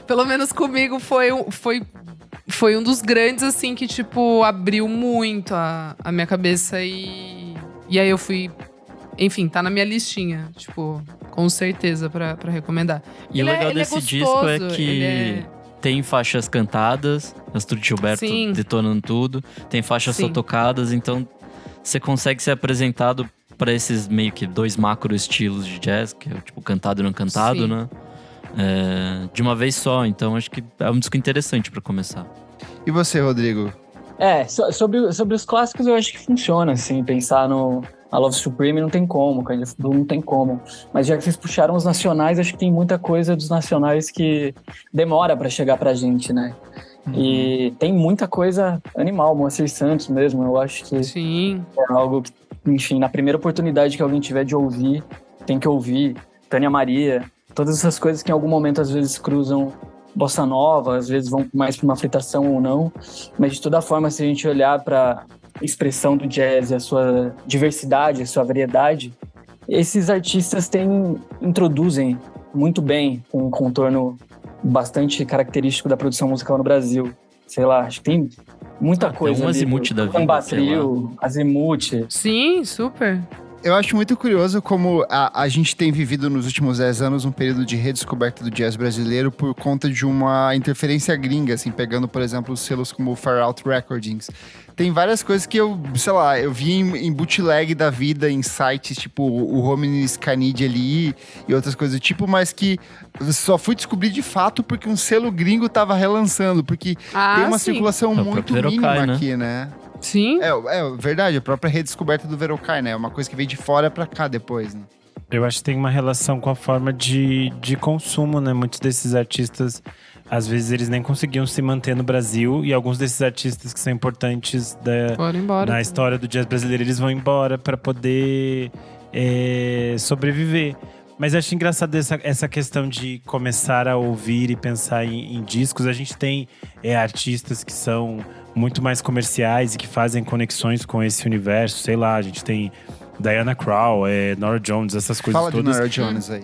pelo menos comigo foi um dos grandes, assim, que, tipo, abriu muito a minha cabeça e aí eu fui... Enfim, tá na minha listinha, tipo, Com certeza, pra recomendar. E o legal desse disco é que tem faixas cantadas, Astrid Gilberto Sim. detonando tudo, tem faixas só tocadas, então você consegue ser apresentado pra esses meio que 2 macro estilos de jazz, que é tipo cantado e não cantado, né? De uma vez só, então acho que é um disco interessante pra começar. E você, Rodrigo? Sobre os clássicos eu acho que funciona, assim, pensar no A Love Supreme não tem como, Kind of Blue não tem como. Mas já que vocês puxaram os nacionais, acho que tem muita coisa dos nacionais que demora pra chegar pra gente, né? E tem muita coisa animal, Moacir Santos mesmo, eu acho que Sim. é algo que, enfim, na primeira oportunidade que alguém tiver de ouvir, tem que ouvir. Tânia Maria, todas essas coisas que em algum momento às vezes cruzam bossa nova, às vezes vão mais para uma fritação ou não, mas de toda forma, se a gente olhar para a expressão do jazz, a sua diversidade, a sua variedade, esses artistas introduzem muito bem um contorno bastante característico da produção musical no Brasil. Sei lá, acho que tem muita coisa. Tem um Azimuth da vida, Samba sei lá. Trio, Azimuth. Sim, super. Eu acho muito curioso como a gente tem vivido nos últimos 10 anos um período de redescoberta do jazz brasileiro por conta de uma interferência gringa, assim, pegando, por exemplo, os selos como o Far Out Recordings. Tem várias coisas que eu vi em bootleg da vida, em sites tipo o Romney Scanid ali e outras coisas do tipo, mas que só fui descobrir de fato porque um selo gringo tava relançando, porque tem uma circulação o muito próprio mínima Verocai, né? aqui, né? Sim. É verdade, a própria redescoberta do Verocai, né? É uma coisa que veio de fora pra cá depois, né? Eu acho que tem uma relação com a forma de consumo, né? Muitos desses artistas, às vezes, eles nem conseguiam se manter no Brasil. E alguns desses artistas que são importantes Foram embora. na história do jazz brasileiro, eles vão embora para poder sobreviver. Mas eu acho engraçado essa questão de começar a ouvir e pensar em discos. A gente tem artistas que são muito mais comerciais e que fazem conexões com esse universo. Sei lá, a gente tem Diana Krall, Norah Jones, essas coisas Fala todas. de Norah Jones aí.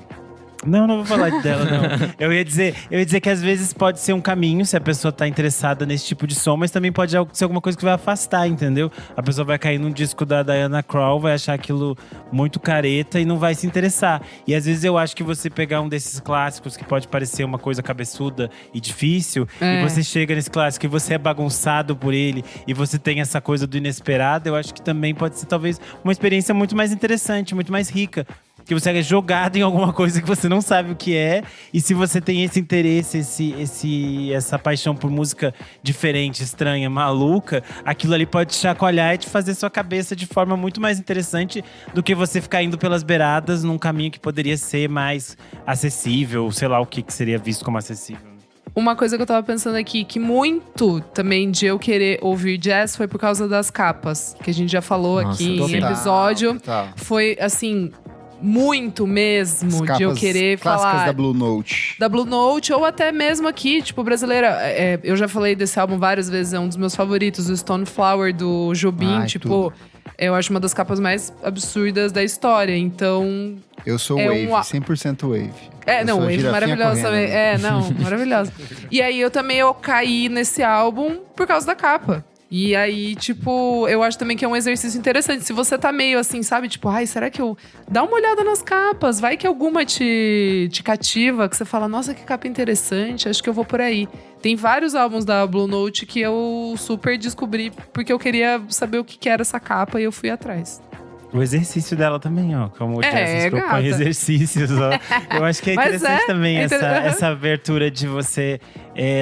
Não vou falar dela, não. Eu ia dizer que às vezes pode ser um caminho, se a pessoa tá interessada nesse tipo de som, mas também pode ser alguma coisa que vai afastar, entendeu? A pessoa vai cair num disco da Diana Krall, vai achar aquilo muito careta e não vai se interessar. E às vezes eu acho que você pegar um desses clássicos que pode parecer uma coisa cabeçuda e difícil, e você chega nesse clássico e você é bagunçado por ele, e você tem essa coisa do inesperado, eu acho que também pode ser talvez uma experiência muito mais interessante, muito mais rica. Que você é jogado em alguma coisa que você não sabe o que é. E se você tem esse interesse, essa paixão por música diferente, estranha, maluca, aquilo ali pode te chacoalhar e te fazer sua cabeça de forma muito mais interessante do que você ficar indo pelas beiradas num caminho que poderia ser mais acessível, sei lá o que seria visto como acessível. Uma coisa que eu tava pensando aqui, que muito também de eu querer ouvir jazz foi por causa das capas. Que a gente já falou aqui em episódio. Total. Foi, assim, muito mesmo As de eu capas querer clássicas falar da Blue Note. da Blue Note, ou até mesmo aqui, tipo, brasileira. Eu já falei desse álbum várias vezes, é um dos meus favoritos, o Stone Flower do Jobim. Ai, tipo, eu acho uma das capas mais absurdas da história. Então, Eu sou wave, 100% wave. Eu não, sou a Wave girafinha maravilhosa correndo. também. Maravilhosa. E aí eu caí nesse álbum por causa da capa. E aí, tipo, eu acho também que é um exercício interessante. Se você tá meio assim, sabe? Tipo, será que eu... Dá uma olhada nas capas. Vai que alguma te cativa, que você fala, nossa, que capa interessante, acho que eu vou por aí. Tem vários álbuns da Blue Note que eu super descobri porque eu queria saber o que era essa capa e eu fui atrás. O exercício dela também, ó. Como o jazz se propõe gata. exercícios, ó. Eu acho que é Mas interessante também é essa abertura de você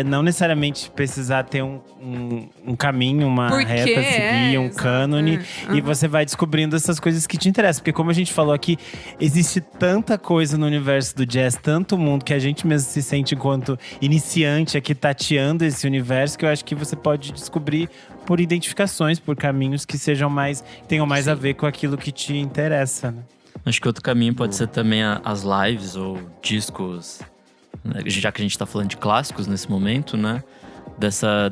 não necessariamente precisar ter um caminho, uma reta a seguir, um cânone. E você vai descobrindo essas coisas que te interessam. Porque como a gente falou aqui, existe tanta coisa no universo do jazz, tanto mundo, que a gente mesmo se sente enquanto iniciante aqui tateando esse universo, que eu acho que você pode descobrir por identificações, por caminhos que tenham mais a ver com aquilo que te interessa, né? Acho que outro caminho pode ser também as lives ou discos, né? Já que a gente tá falando de clássicos nesse momento, né?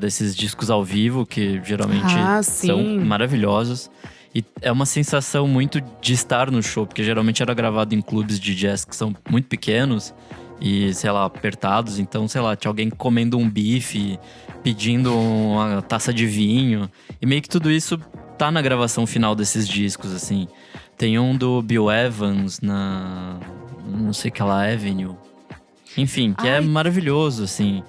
Desses discos ao vivo, que geralmente são maravilhosos. E é uma sensação muito de estar no show, porque geralmente era gravado em clubes de jazz que são muito pequenos e, sei lá, apertados. Então, sei lá, tinha alguém comendo um bife, pedindo uma taça de vinho. E meio que tudo isso tá na gravação final desses discos, assim. Tem um do Bill Evans não sei que lá, Avenue. Enfim, que é maravilhoso, assim.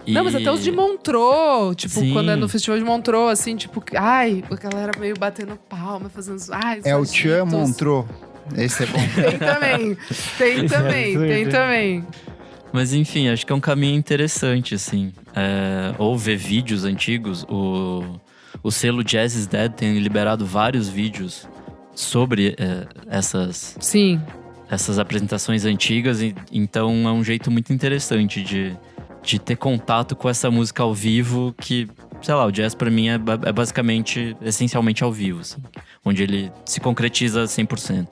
Não, mas até os de Montreux, tipo, Sim. quando é no Festival de Montreux, assim, tipo, a galera meio batendo palma, fazendo. É o Tchan Montreux. Esse é bom. Tem também. Mas enfim, acho que é um caminho interessante, assim. Ou ver vídeos antigos. O selo Jazz is Dead tem liberado vários vídeos sobre essas apresentações antigas. Então é um jeito muito interessante de ter contato com essa música ao vivo que, sei lá, o jazz pra mim é basicamente, essencialmente ao vivo, assim. Onde ele se concretiza 100%.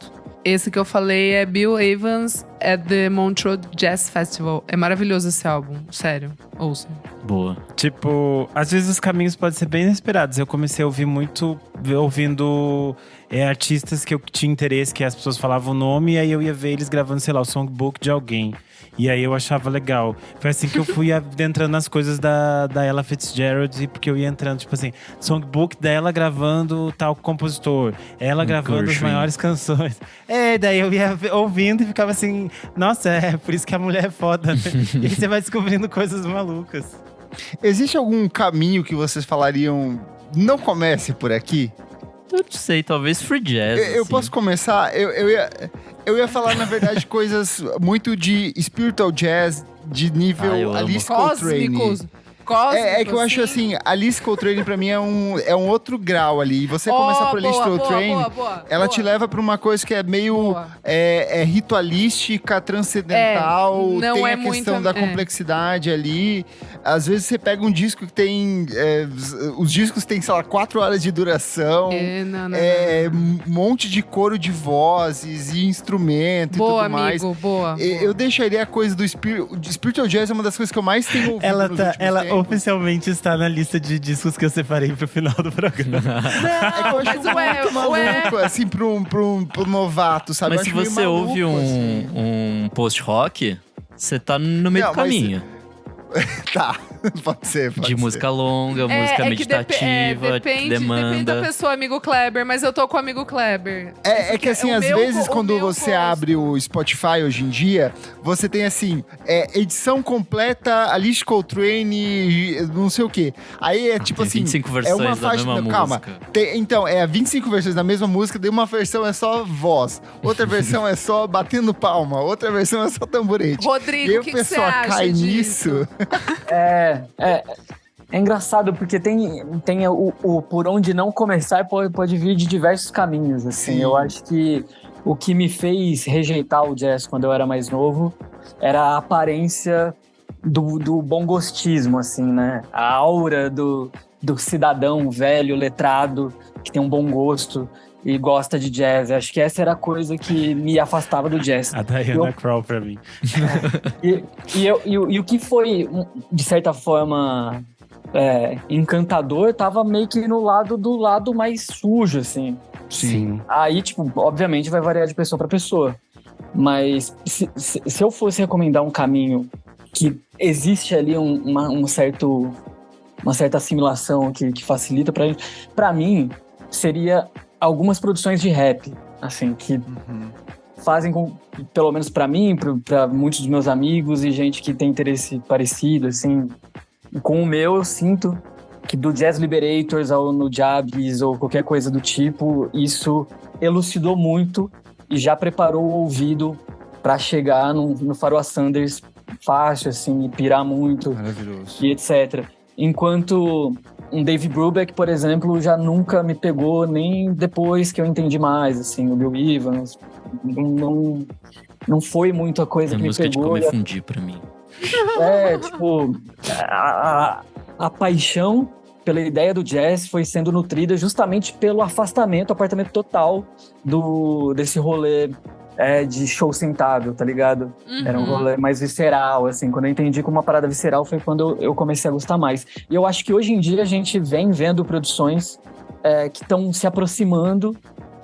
Esse que eu falei é Bill Evans at the Montreux Jazz Festival. É maravilhoso esse álbum, sério. Ouçam. Boa. Tipo, às vezes os caminhos podem ser bem inesperados. Eu comecei a ouvir muito, ouvindo artistas que eu tinha interesse, que as pessoas falavam o nome, e aí eu ia ver eles gravando, sei lá, o songbook de alguém. E aí eu achava legal. Foi assim que eu fui adentrando nas coisas da Ella Fitzgerald, porque eu ia entrando, tipo assim, songbook dela gravando tal compositor, ela gravando as maiores canções. Daí eu ia ouvindo e ficava assim, nossa, por isso que a mulher é foda, né? E aí você vai descobrindo coisas malucas. Existe algum caminho que vocês falariam, não comece por aqui? Eu não sei, talvez free jazz. Eu assim. posso começar? Eu ia falar, na verdade, coisas muito de spiritual jazz, de nível Alice Coltrane. Cósmicos, É que eu acho assim, Alice Coltrane pra mim é um outro grau ali. E você começar por Alice Coltrane, ela te leva pra uma coisa que é meio ritualística, transcendental. Não tem é a questão muito, da complexidade ali. Às vezes você pega um disco que tem... os discos têm, sei lá, 4 horas de duração. Um monte de coro de vozes e instrumento e tudo mais. Boa. Eu deixaria a coisa do spiritual jazz, é uma das coisas que eu mais tenho ouvido nos últimos tempos. Oficialmente está na lista de discos que eu separei pro final do programa. É que eu acho muito maluco, assim, pro novato, sabe? Mas se você ouve um post-rock, você tá no meio do caminho. Tá, pode ser. De música longa, música meditativa, depende demanda. da pessoa, amigo Kleber, mas eu tô com o amigo Kleber. É que assim, às vezes quando você abre o Spotify hoje em dia, você tem assim, edição completa, Alice Coltrane, não sei o quê. Aí é tipo tem assim, 25 versões uma faixa, da mesma calma. música. Então, 25 versões da mesma música, daí uma versão é só voz, outra versão é só batendo palma, outra versão é só tamborete. Rodrigo, e aí o que a pessoa você acha cai disso? nisso. É engraçado, porque tem o por onde não começar pode vir de diversos caminhos, assim. Sim. Eu acho que o que me fez rejeitar o jazz quando eu era mais novo era a aparência do bom gostismo, assim, né? A aura do cidadão velho, letrado, que tem um bom gosto e gosta de jazz. Acho que essa era a coisa que me afastava do jazz. A Diana Krall pra mim. E o que foi, de certa forma, encantador, tava meio que no lado mais sujo, assim. Sim. Aí, tipo, obviamente vai variar de pessoa para pessoa. Mas se eu fosse recomendar um caminho que existe ali uma certa assimilação que facilita pra gente, pra mim, seria algumas produções de rap, assim, que fazem com, pelo menos pra mim, pra muitos dos meus amigos e gente que tem interesse parecido, assim, com o meu, eu sinto que do Jazz Liberators ao No Jabs ou qualquer coisa do tipo, isso elucidou muito e já preparou o ouvido pra chegar no Pharoah Sanders fácil, assim, e pirar muito. Maravilhoso. E etc. Enquanto um Dave Brubeck, por exemplo, já nunca me pegou nem depois que eu entendi mais, assim, o Bill Evans. Não foi muito a coisa que me música pegou. De comer fundi pra mim. Tipo, a paixão pela ideia do jazz foi sendo nutrida justamente pelo afastamento, apartamento total desse rolê de show sentado, tá ligado? Era um rolê mais visceral, assim. Quando eu entendi como uma parada visceral foi quando eu comecei a gostar mais. E eu acho que hoje em dia a gente vem vendo produções que estão se aproximando.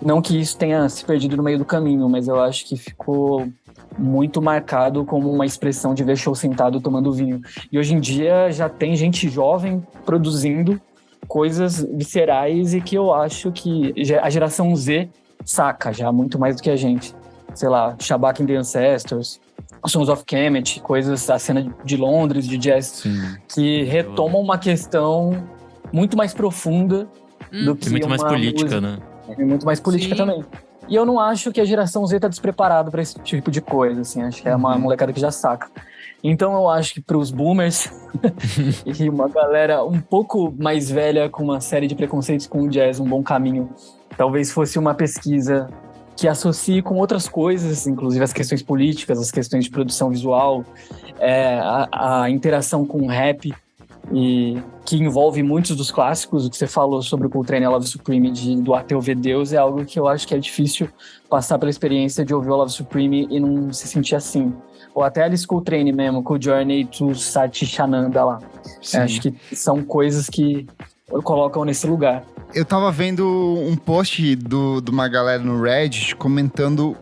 Não que isso tenha se perdido no meio do caminho, mas eu acho que ficou muito marcado como uma expressão de ver show sentado tomando vinho. E hoje em dia já tem gente jovem produzindo coisas viscerais e que eu acho que a geração Z saca já muito mais do que a gente. sei lá, Shabak and the Ancestors, Sons of Kemet, coisas, a cena de Londres, de jazz, Sim. que retomam uma questão muito mais profunda do que E muito mais uma política, música. né? E muito mais política Sim. também. E eu não acho que a geração Z tá despreparada para esse tipo de coisa, assim. Acho que é uma molecada que já saca. Então eu acho que pros boomers e uma galera um pouco mais velha com uma série de preconceitos com o jazz, um bom caminho, talvez fosse uma pesquisa que associe com outras coisas, inclusive as questões políticas, as questões de produção visual, a interação com o rap, e que envolve muitos dos clássicos. O que você falou sobre o Coltrane e Love Supreme, do Ateu Ver Deus, é algo que eu acho que é difícil passar pela experiência de ouvir o Love Supreme e não se sentir assim. Ou até Alice Coltrane mesmo, com o Journey to Satchitananda lá. Acho que são coisas que colocam nesse lugar. Eu tava vendo um post de uma galera no Reddit comentando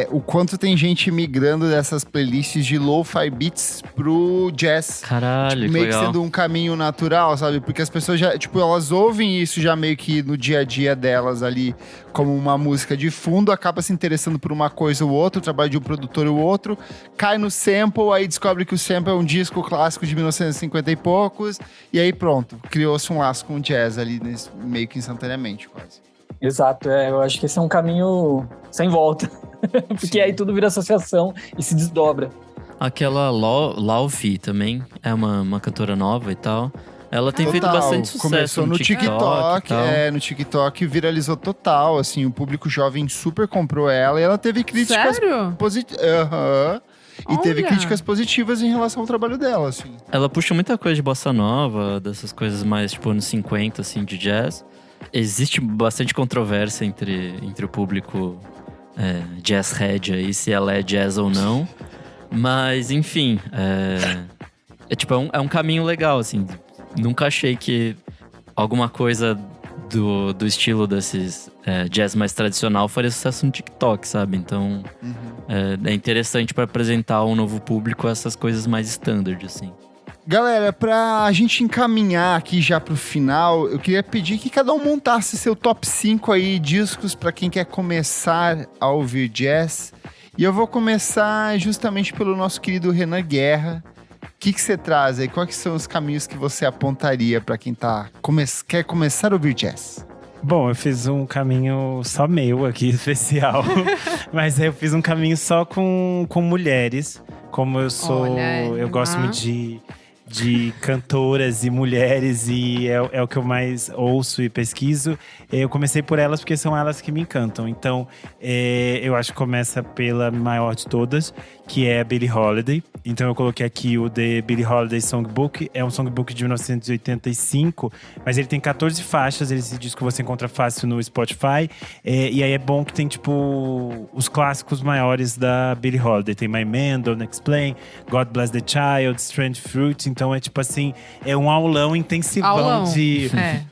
o quanto tem gente migrando dessas playlists de lo-fi beats pro jazz. Caralho, que Meio que legal. sendo um caminho natural, sabe? Porque as pessoas já, elas ouvem isso já meio que no dia a dia delas ali, como uma música de fundo, acaba se interessando por uma coisa ou outra, o trabalho de um produtor ou outro, cai no sample, aí descobre que o sample é um disco clássico de 1950 e poucos, e aí pronto, criou-se um laço com o jazz ali, meio que instantaneamente, quase. Exato, eu acho que esse é um caminho sem volta. Porque aí tudo vira associação e se desdobra. Aquela Laufi também é uma cantora nova e tal. Ela tem feito Total. bastante sucesso Começou no TikTok, e tal. no TikTok viralizou total, assim, o público jovem super comprou ela e ela teve críticas Sério? positivas. E teve Olha. críticas positivas em relação ao trabalho dela, assim. Ela puxa muita coisa de bossa nova, dessas coisas mais, tipo, anos 50, assim, de jazz. Existe bastante controvérsia entre o público jazz head aí, se ela é jazz ou não. Mas, enfim, é um caminho legal, assim. Nunca achei que alguma coisa do estilo desses jazz mais tradicional faria sucesso no TikTok, sabe? Então, é interessante para apresentar um novo público essas coisas mais standard, assim. Galera, pra gente encaminhar aqui já pro final, eu queria pedir que cada um montasse seu top 5 aí, discos pra quem quer começar a ouvir jazz. E eu vou começar justamente pelo nosso querido Renan Guerra. O que você traz aí? Quais são os caminhos que você apontaria pra quem quer começar a ouvir jazz? Bom, eu fiz um caminho só meu aqui, especial. Mas eu fiz um caminho só com mulheres. Como eu sou… Olha, eu gosto muito de cantoras e mulheres, e é o que eu mais ouço e pesquiso. Eu comecei por elas porque são elas que me encantam. Então, eu acho que começa pela maior de todas, que é a Billie Holiday. Então eu coloquei aqui o The Billie Holiday Songbook. É um songbook de 1985, mas ele tem 14 faixas. Esse disco você encontra fácil no Spotify. E aí é bom que tem, tipo, os clássicos maiores da Billie Holiday. Tem My Man, Don't Explain, God Bless the Child, Strange Fruit. Então é tipo assim, é um aulão intensivão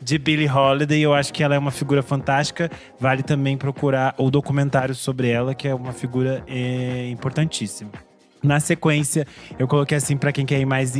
de Billie Holiday. Eu acho que ela é uma figura fantástica. Vale também procurar o documentário sobre ela, que é uma figura importantíssima. Na sequência, eu coloquei assim, pra quem quer ir mais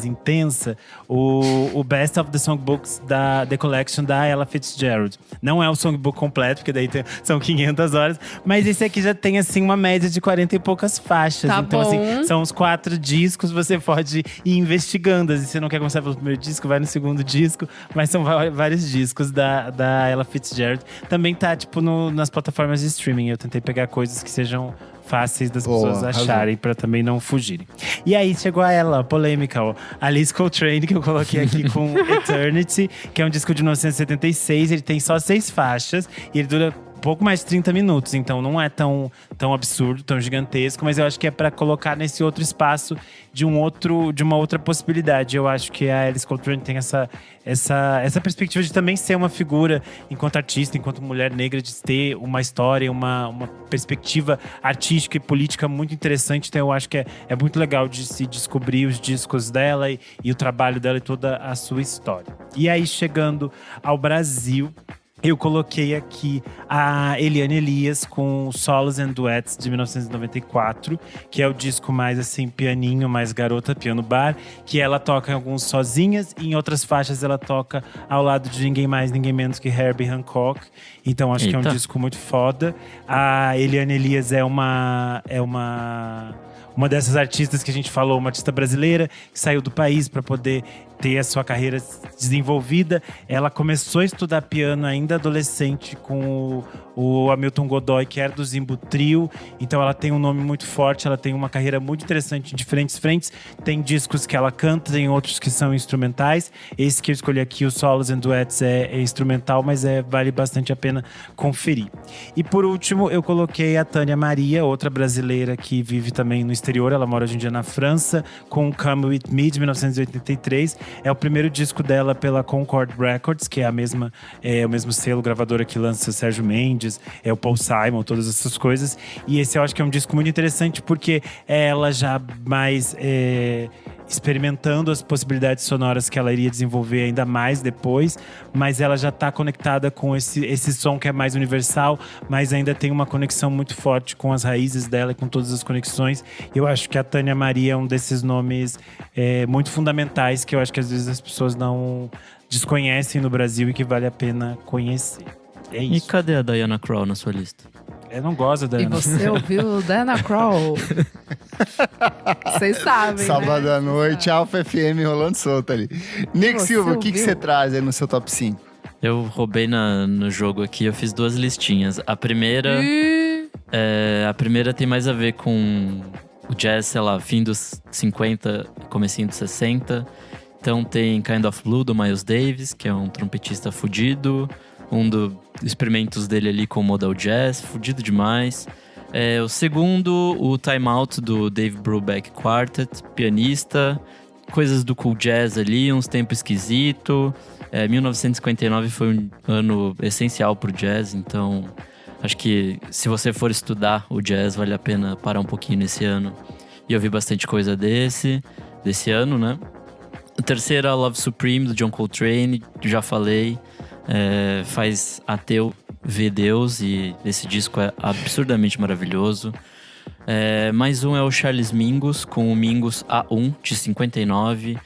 intensa, o Best of the Songbooks da The Collection da Ella Fitzgerald. Não é o songbook completo, porque daí são 500 horas, mas esse aqui já tem assim uma média de 40 e poucas faixas. Tá então, bom. assim, são os 4 discos, você pode ir investigando. Se você não quer começar pelo primeiro disco, vai no segundo disco, mas são vários discos da Ella Fitzgerald. Também tá, tipo, nas plataformas de streaming. Eu tentei pegar coisas que sejam fáceis das pessoas acharem, pra também não fugirem. E aí chegou ela, polêmica, ó. Alice Coltrane, que eu coloquei aqui com Eternity, que é um disco de 1976. Ele tem só 6 faixas e ele dura pouco mais de 30 minutos, então não é tão absurdo, tão gigantesco, mas eu acho que é pra colocar nesse outro espaço de uma outra possibilidade. Eu acho que a Alice Coltrane tem essa perspectiva de também ser uma figura enquanto artista, enquanto mulher negra, de ter uma história, uma perspectiva artística e política muito interessante. Então eu acho que é muito legal de se descobrir os discos dela e o trabalho dela e toda a sua história. E aí, chegando ao Brasil, Eu coloquei aqui a Eliane Elias com Solos and Duets de 1994, que é o disco mais assim, pianinho, mais garota, piano bar, que ela toca em alguns sozinhas e em outras faixas ela toca ao lado de ninguém mais, ninguém menos que Herbie Hancock. Então acho que é um disco muito foda. A Eliane Elias é uma dessas artistas que a gente falou, uma artista brasileira que saiu do país para poder ter a sua carreira desenvolvida. Ela começou a estudar piano ainda adolescente com o Hamilton Godoy, que era do Zimbo Trio. Então ela tem um nome muito forte, ela tem uma carreira muito interessante em diferentes frentes. Tem discos que ela canta, tem outros que são instrumentais. Esse que eu escolhi aqui, o Solos and Duets, é instrumental, mas vale bastante a pena conferir. E por último, eu coloquei a Tânia Maria, outra brasileira que vive também no exterior. Ela mora hoje em dia na França, com Come With Me, de 1983. É o primeiro disco dela pela Concord Records, que é o mesmo selo gravadora que lança Sérgio Mendes, o Paul Simon, todas essas coisas. E esse eu acho que é um disco muito interessante, porque ela já mais experimentando as possibilidades sonoras que ela iria desenvolver ainda mais depois, mas ela já está conectada com esse som que é mais universal, mas ainda tem uma conexão muito forte com as raízes dela e com todas as conexões. Eu acho que a Tânia Maria é um desses nomes muito fundamentais que eu acho que às vezes as pessoas não desconhecem no Brasil e que vale a pena conhecer. É isso. E cadê a Diana Krall na sua lista? Eu não gosto da Diana. E você ouviu Diana Krall? Vocês sabem, Sábado né? à noite, Alpha FM rolando solto ali. Nick Silva, o que você traz aí no seu top 5? Eu roubei no jogo aqui, eu fiz 2 listinhas. A primeira tem mais a ver com o jazz, sei lá, fim dos 50, comecinho dos 60. Então tem Kind of Blue, do Miles Davis, que é um trompetista fudido. Um dos experimentos dele ali com o modal jazz, fudido demais. O segundo, o Time Out, do Dave Brubeck Quartet, pianista. Coisas do cool jazz ali, uns tempos esquisito. 1959 foi um ano essencial pro jazz, então acho que se você for estudar o jazz, vale a pena parar um pouquinho nesse ano. E eu vi bastante coisa desse ano, né? A terceira, Love Supreme, do John Coltrane, já falei. Faz ateu ver Deus, e esse disco é absurdamente maravilhoso. Mais um é o Charles Mingus, com o Mingus A1, de 59.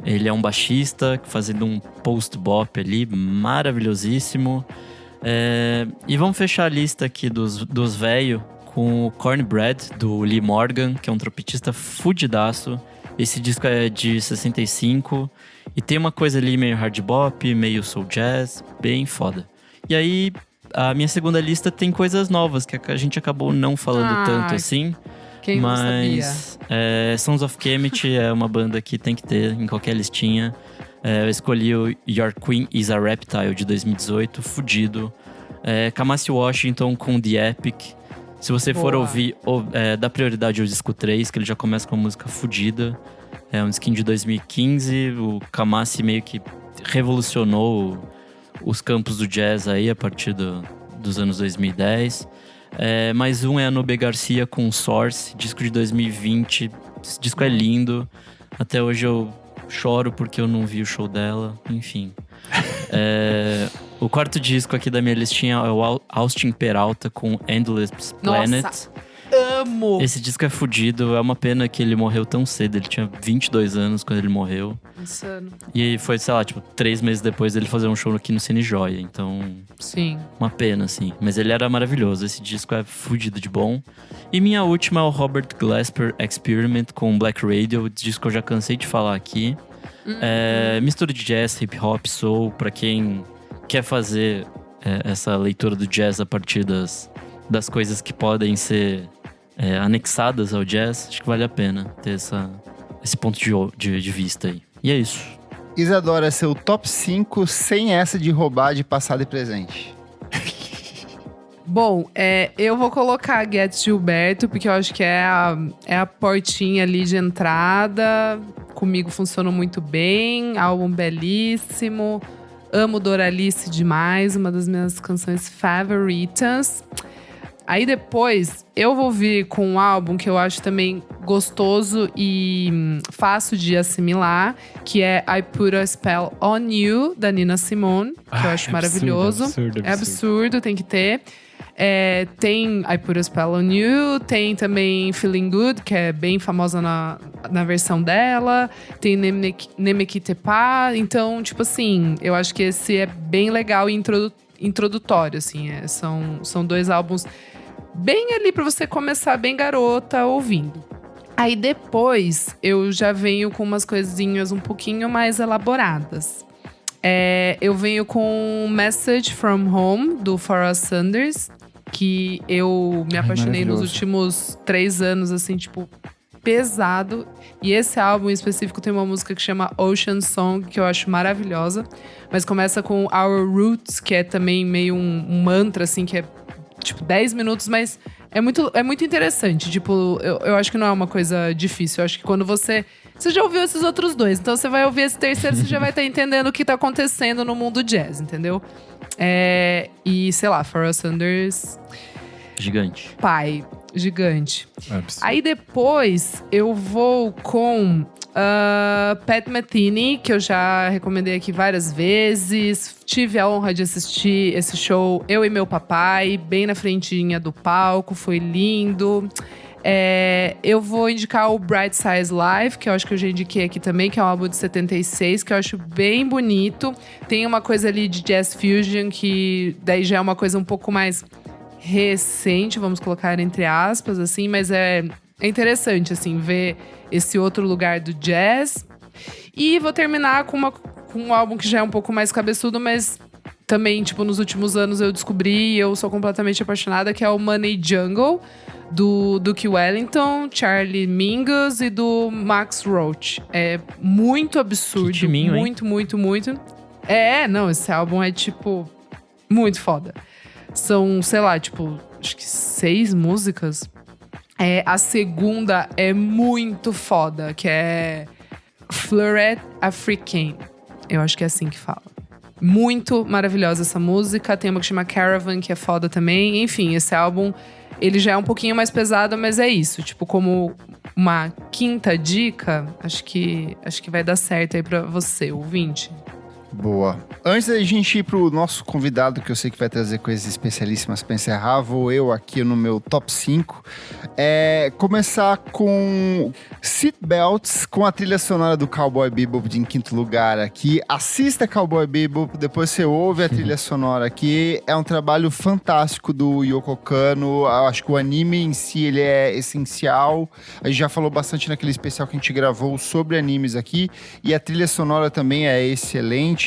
Ele é um baixista fazendo um post-bop ali, maravilhosíssimo. E vamos fechar a lista aqui dos velhos com o Cornbread, do Lee Morgan, que é um trompetista fudidaço. Esse disco é de 65 e tem uma coisa ali meio hard bop, meio soul jazz, bem foda. E aí, a minha segunda lista tem coisas novas que a gente acabou não falando tanto assim. Quem não sabia? Sons of Kemet é uma banda que tem que ter em qualquer listinha. Eu escolhi o Your Queen is a Reptile, de 2018, fudido. Kamasi Washington com The Epic. Se você for ouvir, dá prioridade ao disco 3, que ele já começa com uma música fodida. É um skin de 2015. O Kamasi meio que revolucionou os campos do jazz aí a partir dos anos 2010. Mais um é a Nube Garcia com Source, disco de 2020. Esse disco é lindo. Até hoje eu choro porque eu não vi o show dela. Enfim. O quarto disco aqui da minha listinha é o Austin Peralta com Endless Planet. Nossa, amo! Esse disco é fudido, é uma pena que ele morreu tão cedo. Ele tinha 22 anos quando ele morreu. Insano. E foi, sei lá, 3 meses depois dele fazer um show aqui no Cine Joia. Então, sim, uma pena, assim. Mas ele era maravilhoso, esse disco é fudido de bom. E minha última é o Robert Glasper Experiment com Black Radio. O disco eu já cansei de falar aqui. Mistura de jazz, hip hop, soul, pra quem quer fazer essa leitura do jazz a partir das coisas que podem ser anexadas ao jazz. Acho que vale a pena ter esse ponto de vista aí. E é isso. Isadora, seu top 5 sem essa de roubar de passado e presente. Bom, eu vou colocar Get Gilberto, porque eu acho que é a portinha ali de entrada. Comigo funcionou muito bem, álbum belíssimo. Amo Doralice demais, uma das minhas canções favoritas. Aí depois, eu vou vir com um álbum que eu acho também gostoso e fácil de assimilar, que é I Put a Spell on You, da Nina Simone, que eu acho maravilhoso. É absurdo, tem que ter. Tem I Put a Spell on You, tem também Feeling Good, que é bem famosa na versão dela. Tem Nemekitepa. Então, tipo assim, eu acho que esse é bem legal e introdutório, assim. São 2 álbuns bem ali pra você começar bem garota ouvindo. Aí depois, eu já venho com umas coisinhas um pouquinho mais elaboradas. Eu venho com Message From Home, do Pharoah Sanders, que eu me apaixonei nos últimos 3 anos, assim, tipo, pesado. E esse álbum em específico tem uma música que chama Ocean Song, que eu acho maravilhosa. Mas começa com Our Roots, que é também meio um mantra, assim, que é tipo 10 minutos, mas é muito interessante. Tipo, eu acho que não é uma coisa difícil. Eu acho que quando você já ouviu esses outros 2, então você vai ouvir esse terceiro, você já vai estar entendendo o que tá acontecendo no mundo jazz, entendeu? E, sei lá, Pharoah Sanders… Gigante. Pai, gigante. Absurdo. Aí depois eu vou com Pat Metheny, que eu já recomendei aqui várias vezes. Tive a honra de assistir esse show, eu e meu papai, bem na frentinha do palco, foi lindo. Eu vou indicar o Bright Size Live, que eu acho que eu já indiquei aqui também, que é um álbum de 76, que eu acho bem bonito. Tem uma coisa ali de jazz fusion, que daí já é uma coisa um pouco mais recente, vamos colocar entre aspas, assim, mas é interessante, assim, ver esse outro lugar do jazz. E vou terminar com um álbum que já é um pouco mais cabeçudo, mas também, tipo, nos últimos anos eu descobri e eu sou completamente apaixonada, que é o Money Jungle, do Duke Wellington, Charlie Mingus e do Max Roach. É muito absurdo. Que timinho, muito, hein? muito. Não, esse álbum é, tipo, muito foda. São, sei lá, tipo, acho que 6 músicas. A segunda é muito foda, que é Fleuret Africaine. Eu acho que é assim que fala. Muito maravilhosa essa música. Tem uma que chama Caravan, que é foda também. Enfim, esse álbum, ele já é um pouquinho mais pesado, mas é isso. Tipo, como uma quinta dica, acho que vai dar certo aí pra você, ouvinte. Boa. Antes da gente ir pro nosso convidado, que eu sei que vai trazer coisas especialíssimas pra encerrar, vou eu aqui no meu top 5. Começar com Seatbelts, com a trilha sonora do Cowboy Bebop em 5º lugar aqui. Assista Cowboy Bebop, depois você ouve a trilha sonora aqui. É um trabalho fantástico do Yoko Kanno. Eu acho que o anime em si, ele é essencial. A gente já falou bastante naquele especial que a gente gravou sobre animes aqui. E a trilha sonora também é excelente.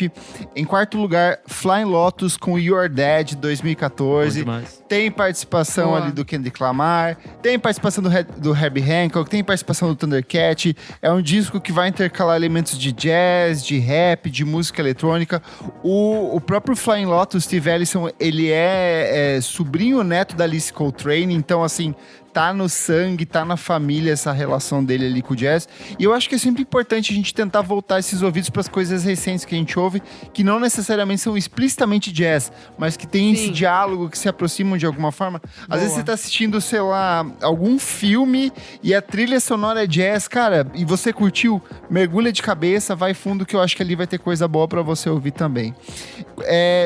Em 4º lugar, Flying Lotus com You're Dead, 2014. Tem participação ali do Kendrick Lamar, tem participação do Herbie Hancock, tem participação do Thundercat. É um disco que vai intercalar elementos de jazz, de rap, de música eletrônica. O próprio Flying Lotus, Steve Ellison, ele é sobrinho neto da Alice Coltrane, então assim, tá no sangue, tá na família essa relação dele ali com o jazz. E eu acho que é sempre importante a gente tentar voltar esses ouvidos para as coisas recentes que a gente ouve, que não necessariamente são explicitamente jazz, mas que tem esse diálogo, que se aproximam de alguma forma. Às vezes você tá assistindo, sei lá, algum filme e a trilha sonora é jazz, cara, e você curtiu, mergulha de cabeça, vai fundo, que eu acho que ali vai ter coisa boa para você ouvir também.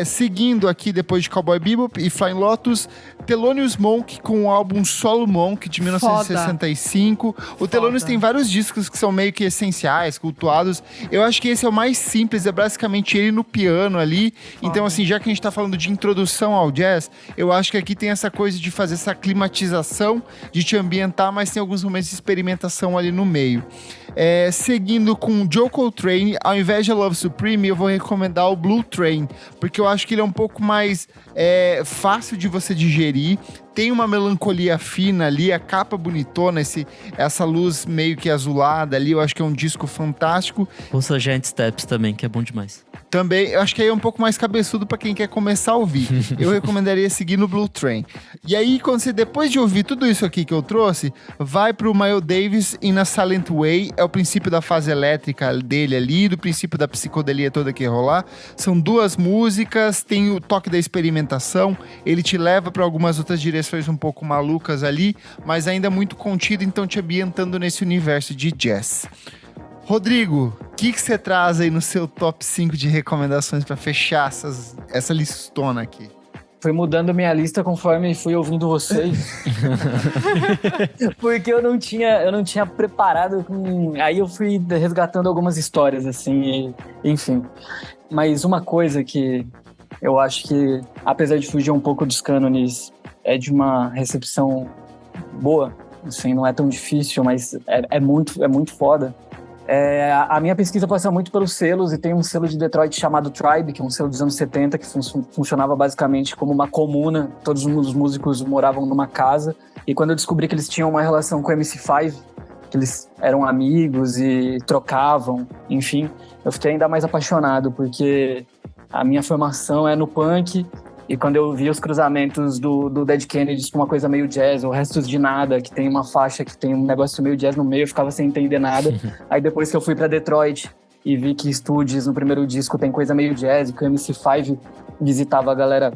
Seguindo aqui, depois de Cowboy Bebop e Flying Lotus, Thelonious Monk com o álbum Solo Monk, de 1965. O Thelonious tem vários discos que são meio que essenciais, cultuados. Eu acho que esse é o mais simples, é basicamente ele no piano ali. Então, assim, já que a gente tá falando de introdução ao jazz, eu acho que aqui tem essa coisa de fazer essa climatização, de te ambientar, mas tem alguns momentos de experimentação ali no meio. Seguindo com Joe Coltrane, ao invés de Love Supreme, eu vou recomendar o Blue Train, porque eu acho que ele é um pouco mais fácil de você digerir. Tem uma melancolia fina ali, a capa bonitona, essa luz meio que azulada ali, eu acho que é um disco fantástico. Ouça Giant Steps também, que é bom demais. Também, eu acho que aí é um pouco mais cabeçudo pra quem quer começar a ouvir. Eu recomendaria seguir no Blue Train. E aí, quando você, depois de ouvir tudo isso aqui que eu trouxe, vai pro Miles Davis e na Silent Way. É o princípio da fase elétrica dele ali, do princípio da psicodelia toda que ia rolar. São 2 músicas, tem o toque da experimentação. Ele te leva pra algumas outras direções um pouco malucas ali, mas ainda muito contido, então te ambientando nesse universo de jazz. Rodrigo, o que você traz aí no seu top 5 de recomendações pra fechar essa listona aqui? Foi mudando minha lista conforme fui ouvindo vocês. Porque eu não tinha preparado. Aí eu fui resgatando algumas histórias, assim, enfim. Mas uma coisa que eu acho que, apesar de fugir um pouco dos cânones, é de uma recepção boa, assim, não é tão difícil, mas é muito foda. A minha pesquisa passa muito pelos selos, e tem um selo de Detroit chamado Tribe, que é um selo dos anos 70, que funcionava basicamente como uma comuna. Todos os músicos moravam numa casa, e quando eu descobri que eles tinham uma relação com o MC5, que eles eram amigos e trocavam, enfim, eu fiquei ainda mais apaixonado, porque a minha formação é no punk, e quando eu vi os cruzamentos do Dead Kennedys com uma coisa meio jazz, ou Restos de Nada, que tem uma faixa que tem um negócio meio jazz no meio, eu ficava sem entender nada. Aí depois que eu fui pra Detroit e vi que Studios, no primeiro disco, tem coisa meio jazz, que o MC5 visitava a galera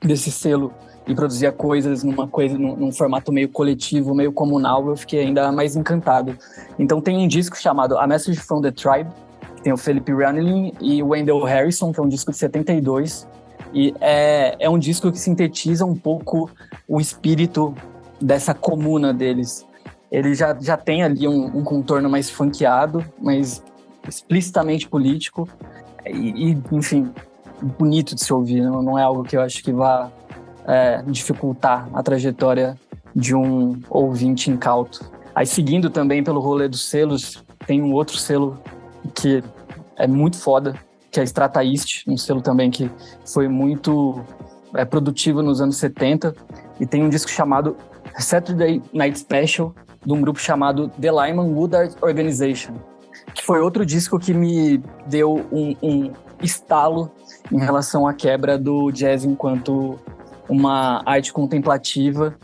desse selo e produzia coisas num formato meio coletivo, meio comunal, eu fiquei ainda mais encantado. Então tem um disco chamado A Message from the Tribe, que tem o Philip Ranelin e o Wendell Harrison, que é um disco de 72, e é um disco que sintetiza um pouco o espírito dessa comuna deles. Ele já tem ali um contorno mais funkeado, mas explicitamente político. E, enfim, bonito de se ouvir. Não é algo que eu acho que vá dificultar a trajetória de um ouvinte incauto. Aí, seguindo também pelo rolê dos selos, tem um outro selo que é muito foda, que é a Strata East, um selo também que foi muito produtivo nos anos 70, e tem um disco chamado Saturday Night Special, de um grupo chamado The Lyman Woodard Organization, que foi outro disco que me deu um estalo em relação à quebra do jazz enquanto uma arte contemplativa,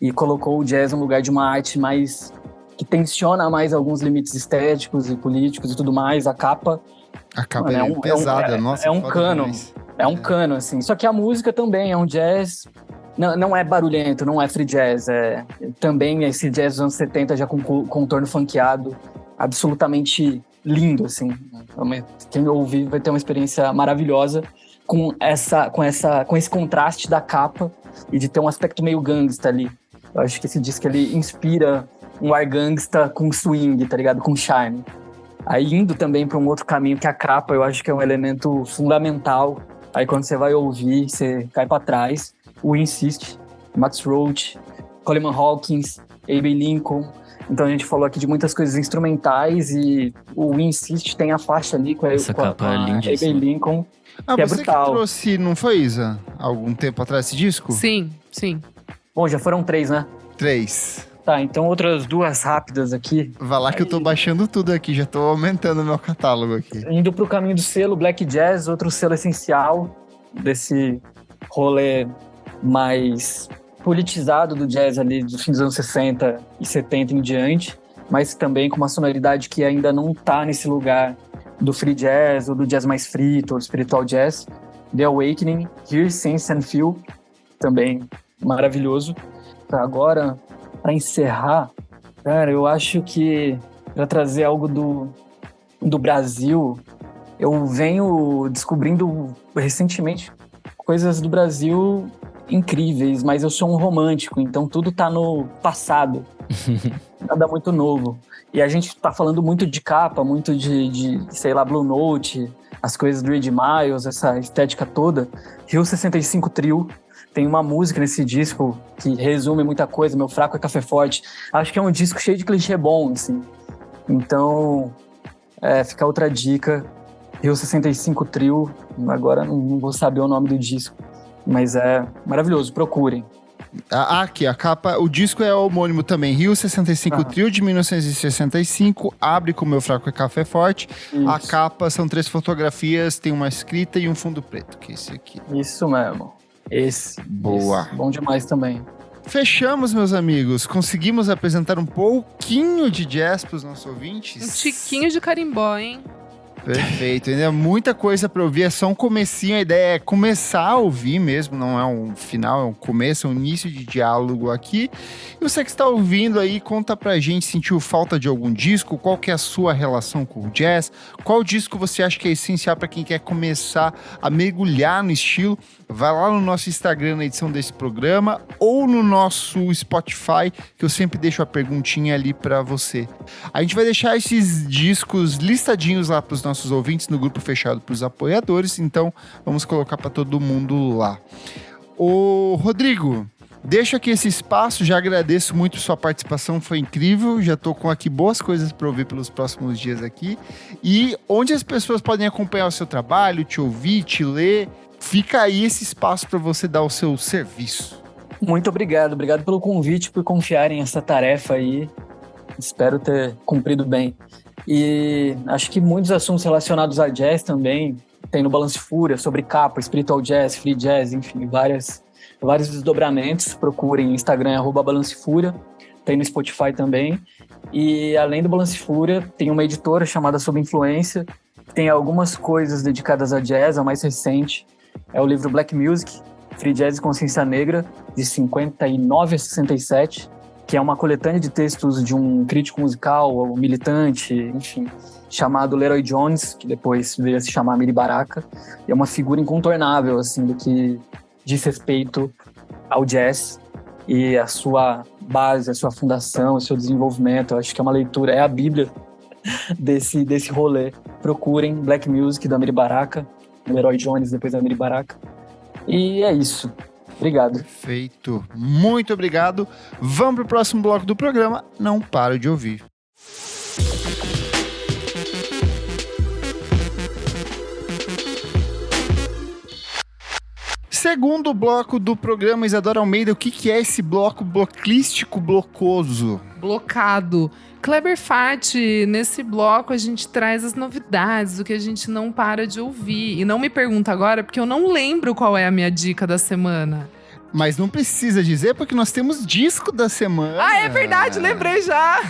e colocou o jazz no lugar de uma arte mais que tensiona mais alguns limites estéticos e políticos e tudo mais. A capa é pesada, nossa. É um cano. Demais. É um cano, assim. Só que a música também é um jazz. Não é barulhento, não é free jazz. Também esse jazz dos anos 70 já com contorno funkeado, absolutamente lindo, assim. Quem ouvir vai ter uma experiência maravilhosa com esse contraste da capa e de ter um aspecto meio gangsta ali. Eu acho que esse disco ele inspira um ar gangsta com swing, tá ligado? Com charme. Aí indo também para um outro caminho, que a capa eu acho que é um elemento fundamental. Aí quando você vai ouvir, você cai para trás. O Insist, Max Roach, Coleman Hawkins, Abbey Lincoln. Então a gente falou aqui de muitas coisas instrumentais, e o Insist tem a faixa ali com a Abbey Lincoln, que é você brutal. Que trouxe, não foi, Isa? Algum tempo atrás esse disco? Sim. Bom, já foram 3, né? 3. Tá, então outras 2 rápidas aqui. Vai lá que eu tô baixando tudo aqui, já tô aumentando o meu catálogo aqui. Indo pro caminho do selo Black Jazz, outro selo essencial desse rolê mais politizado do jazz ali do fim dos anos 60 e 70 em diante, mas também com uma sonoridade que ainda não tá nesse lugar do free jazz ou do jazz mais frito ou do spiritual jazz. The Awakening, Hear, Sense and Feel, também maravilhoso. Agora, para encerrar, cara, eu acho que para trazer algo do Brasil, eu venho descobrindo recentemente coisas do Brasil incríveis, mas eu sou um romântico, então tudo tá no passado, nada muito novo. E a gente tá falando muito de capa, muito de sei lá, Blue Note, as coisas do Ed Miles, essa estética toda. Rio 65 Trio, tem uma música nesse disco que resume muita coisa, Meu Fraco é Café Forte. Acho que é um disco cheio de clichê bom, assim. Então, fica outra dica, Rio 65 Trio, agora não vou saber o nome do disco, mas é maravilhoso, procurem. Aqui, a capa, o disco é homônimo também. Rio 65 Trio de 1965, Abre com Meu Fraco é Café Forte. Isso. A capa são 3 fotografias, tem uma escrita e um fundo preto, que é esse aqui. Isso mesmo. Esse. Boa. Esse. Bom demais também. Fechamos, meus amigos. Conseguimos apresentar um pouquinho de jazz para os nossos ouvintes. Um tiquinho de carimbó, hein? Perfeito, ainda é muita coisa para ouvir, é só um comecinho, a ideia é começar a ouvir mesmo, não é um final, é um começo, é um início de diálogo aqui. E você que está ouvindo aí, conta pra gente, sentiu falta de algum disco, qual que é a sua relação com o jazz, qual disco você acha que é essencial para quem quer começar a mergulhar no estilo. Vai lá no nosso Instagram na edição desse programa ou no nosso Spotify, que eu sempre deixo a perguntinha ali para você. A gente vai deixar esses discos listadinhos lá para os nossos ouvintes no grupo fechado para os apoiadores, então vamos colocar para todo mundo lá. Ô Rodrigo, deixa aqui esse espaço, já agradeço muito sua participação, foi incrível, já tô com aqui boas coisas para ouvir pelos próximos dias aqui. E onde as pessoas podem acompanhar o seu trabalho, te ouvir, te ler, fica aí esse espaço para você dar o seu serviço. Muito obrigado pelo convite, por confiarem nessa tarefa aí. Espero ter cumprido bem. E acho que muitos assuntos relacionados a jazz também tem no Balance Fúria, sobre capa, spiritual jazz, free jazz, enfim, vários desdobramentos. Procurem no Instagram, @balancefúria, tem no Spotify também. E além do Balance Fúria, tem uma editora chamada Sob Influência, que tem algumas coisas dedicadas a jazz. A mais recente é o livro Black Music, Free Jazz e Consciência Negra, de 59 a 67, que é uma coletânea de textos de um crítico musical, ou militante, enfim, chamado Leroy Jones, que depois veio a se chamar Amiri Baraka. É uma figura incontornável, assim, do que diz respeito ao jazz e a sua base, a sua fundação, o seu desenvolvimento. Eu acho que é uma leitura, é a bíblia desse rolê. Procurem Black Music, do Amiri Baraka, Leroy Jones, depois Amiri Baraka. E é isso. Obrigado. Perfeito. Muito obrigado. Vamos pro próximo bloco do programa. Não paro de ouvir. Segundo bloco do programa, Isadora Almeida, o que é esse bloco bloclístico blocoso? Blocado. Kleber Fati, nesse bloco a gente traz as novidades, o que a gente não para de ouvir. E não me pergunta agora, porque eu não lembro qual é a minha dica da semana. Mas não precisa dizer, porque nós temos disco da semana. Ah, é verdade, lembrei já.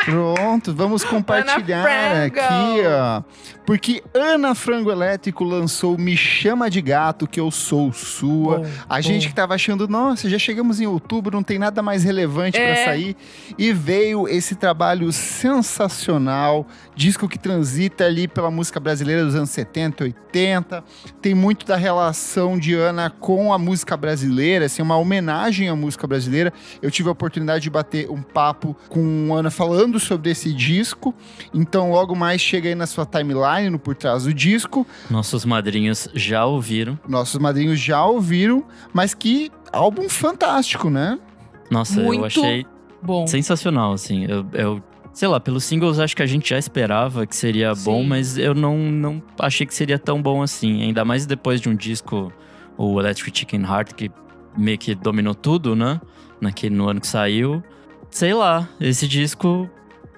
Pronto, vamos compartilhar aqui, ó. Porque Ana Frango Elétrico lançou Me Chama de Gato, que eu sou sua. A gente que tava achando, nossa, já chegamos em outubro, não tem nada mais relevante pra sair. E veio esse trabalho sensacional, disco que transita ali pela música brasileira dos anos 70, 80. Tem muito da relação de Ana com a música brasileira, assim, uma homenagem à música brasileira. Eu tive a oportunidade de bater um papo com Ana falando sobre esse disco. Então logo mais chega aí na sua timeline, no Por Trás do Disco. Nossos madrinhos já ouviram. Mas que álbum fantástico, né? Nossa, muito eu achei bom. Sensacional, assim. Eu sei lá, pelos singles acho que a gente já esperava que seria bom, mas eu não achei que seria tão bom assim. Ainda mais depois de um disco, o Electric Chicken Heart, que meio que dominou tudo, né? No ano que saiu. Sei lá, esse disco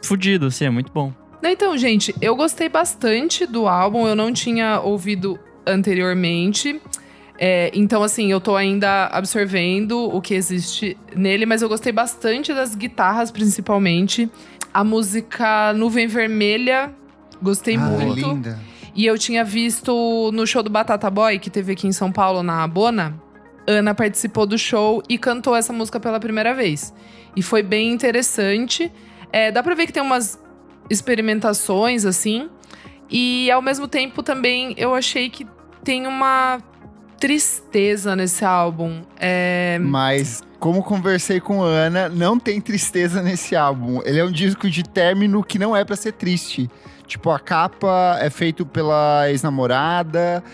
fudido, assim, é muito bom. Então, gente, eu gostei bastante do álbum, eu não tinha ouvido anteriormente. Então, assim, eu tô ainda absorvendo o que existe nele, mas eu gostei bastante das guitarras, principalmente. A música Nuvem Vermelha, gostei muito. Linda. E eu tinha visto no show do Batata Boy, que teve aqui em São Paulo, na Abona. Ana participou do show e cantou essa música pela primeira vez. E foi bem interessante. Dá pra ver que tem umas experimentações, assim. E, ao mesmo tempo, também, eu achei que tem uma tristeza nesse álbum. Mas, como conversei com a Ana, não tem tristeza nesse álbum. Ele é um disco de término que não é pra ser triste. Tipo, a capa é feita pela ex-namorada,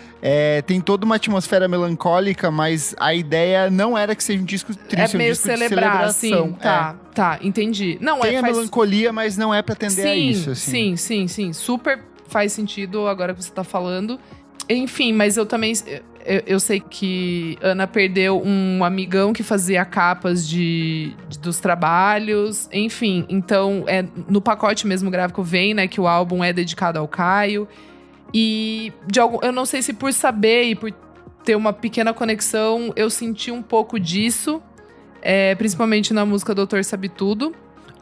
tem toda uma atmosfera melancólica, mas a ideia não era que seja um disco triste, É meio um disco celebrar, de celebração. sim. Tá, entendi. Não, Tem a faz... melancolia, mas não é pra atender a isso, assim. Sim. Super faz sentido agora que você tá falando. Enfim, mas eu também... eu sei que Ana perdeu um amigão que fazia capas dos trabalhos, enfim. Então, no pacote mesmo gráfico vem, né, que o álbum é dedicado ao Caio. E eu não sei se por saber e por ter uma pequena conexão, eu senti um pouco disso. Principalmente na música Doutor Sabe Tudo.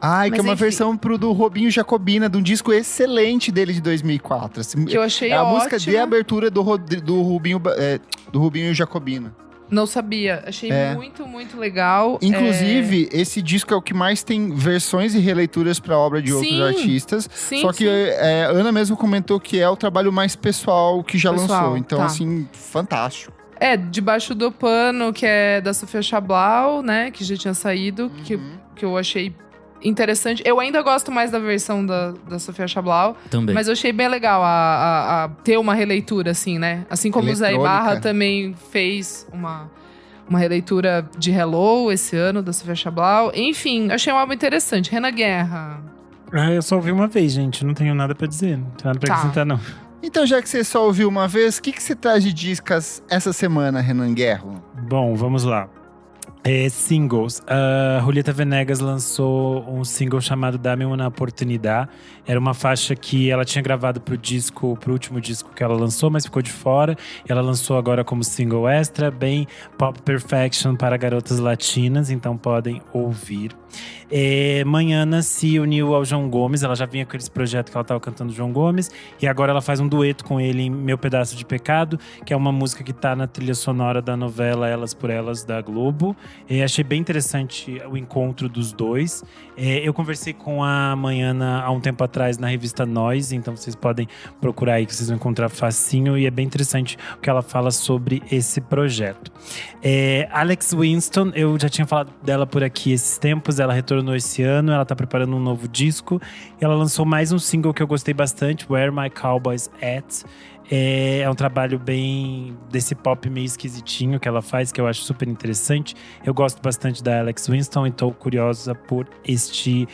Ai, que é uma enfim. versão do Rubinho Jacobina, de um disco excelente dele de 2004. Assim, Que eu achei é a ótima. música de abertura do Rubinho Jacobina. Não sabia. Achei muito, muito legal. Inclusive, esse disco é o que mais tem versões e releituras para obra de outros artistas. Sim, Só que Ana mesmo comentou que é o trabalho mais pessoal que já lançou. Então, tá. assim, fantástico. Debaixo do Pano, que é da Sofia Chablau, né? Que já tinha saído, que eu achei interessante. Eu ainda gosto mais da versão da Sofia Chablau. Também. Mas eu achei bem legal a ter uma releitura, assim, né? Assim como o Zé Ibarra também fez uma releitura de Hello esse ano, da Sofia Chablau. Enfim, achei um álbum interessante. Renan Guerra. Eu só ouvi uma vez, gente. Não tenho nada pra dizer. Não tenho nada pra acrescentar, não. Então, já que você só ouviu uma vez, o que você traz de discas essa semana, Renan Guerra? Bom, vamos lá. Singles. Julieta Venegas lançou um single chamado Dame Una Oportunidade. Era uma faixa que ela tinha gravado pro último disco que ela lançou, mas ficou de fora. Ela lançou agora como single extra, bem pop perfection para garotas latinas, então podem ouvir. Manhana se uniu ao João Gomes, ela já vinha com esse projeto que ela estava cantando João Gomes, e agora ela faz um dueto com ele em Meu Pedaço de Pecado, que é uma música que tá na trilha sonora da novela Elas por Elas, da Globo. Achei bem interessante o encontro dos dois. Eu conversei com a Manhana há um tempo atrás na revista Nós, então vocês podem procurar aí que vocês vão encontrar facinho, e é bem interessante o que ela fala sobre esse projeto. Alex Winston, eu já tinha falado dela por aqui esses tempos, ela retornou esse ano, ela tá preparando um novo disco, e ela lançou mais um single que eu gostei bastante, Where My Cowboys At. É um trabalho bem desse pop meio esquisitinho que ela faz, que eu acho super interessante. Eu gosto bastante da Alex Winston e tô curiosa por este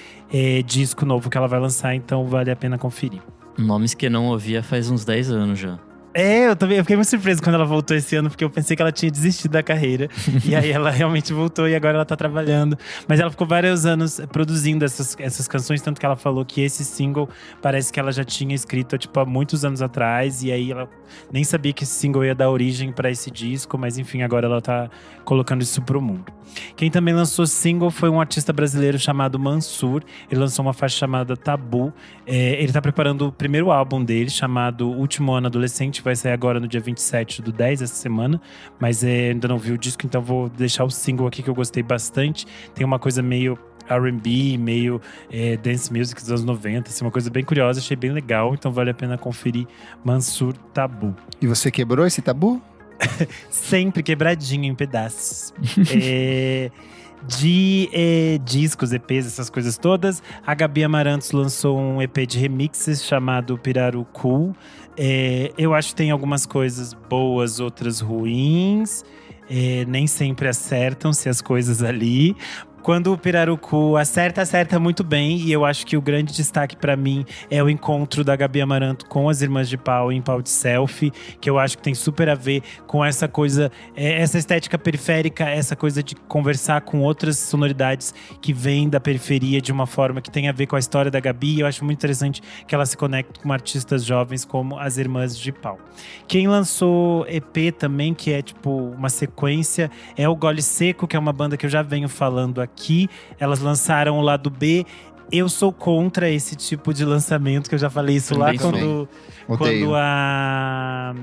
disco novo que ela vai lançar, então vale a pena conferir. Nomes que eu não ouvia faz uns 10 anos já. Eu fiquei muito surpreso quando ela voltou esse ano, porque eu pensei que ela tinha desistido da carreira. E aí ela realmente voltou e agora ela tá trabalhando. Mas ela ficou vários anos produzindo essas canções, tanto que ela falou que esse single parece que ela já tinha escrito há muitos anos atrás. E aí ela nem sabia que esse single ia dar origem pra esse disco, mas enfim, agora ela tá colocando isso pro mundo. Quem também lançou single foi um artista brasileiro chamado Mansur. Ele lançou uma faixa chamada Tabu. Ele tá preparando o primeiro álbum dele, chamado Último Ano Adolescente. Vai sair agora no dia 27/10, essa semana. Mas ainda não vi o disco, então vou deixar o single aqui que eu gostei bastante. Tem uma coisa meio R&B, meio dance music dos anos 90. Assim, uma coisa bem curiosa, achei bem legal. Então vale a pena conferir Mansur Tabu. E você quebrou esse tabu? Sempre quebradinho em pedaços. De discos, EPs, essas coisas todas, a Gabi Amarantos lançou um EP de remixes chamado Pirarucu. Eu acho que tem algumas coisas boas, outras ruins. Nem sempre acertam-se as coisas ali. Quando o Pirarucu acerta muito bem. E eu acho que o grande destaque pra mim é o encontro da Gabi Amaranto com as Irmãs de Pau em Pau de Selfie, que eu acho que tem super a ver com essa coisa, essa estética periférica, essa coisa de conversar com outras sonoridades que vêm da periferia de uma forma que tem a ver com a história da Gabi. Eu acho muito interessante que ela se conecte com artistas jovens como as Irmãs de Pau. Quem lançou EP também, que é tipo uma sequência, é o Gole Seco, que é uma banda que eu já venho falando aqui. Elas lançaram o lado B. Eu sou contra esse tipo de lançamento, que eu já falei isso Também lá quando a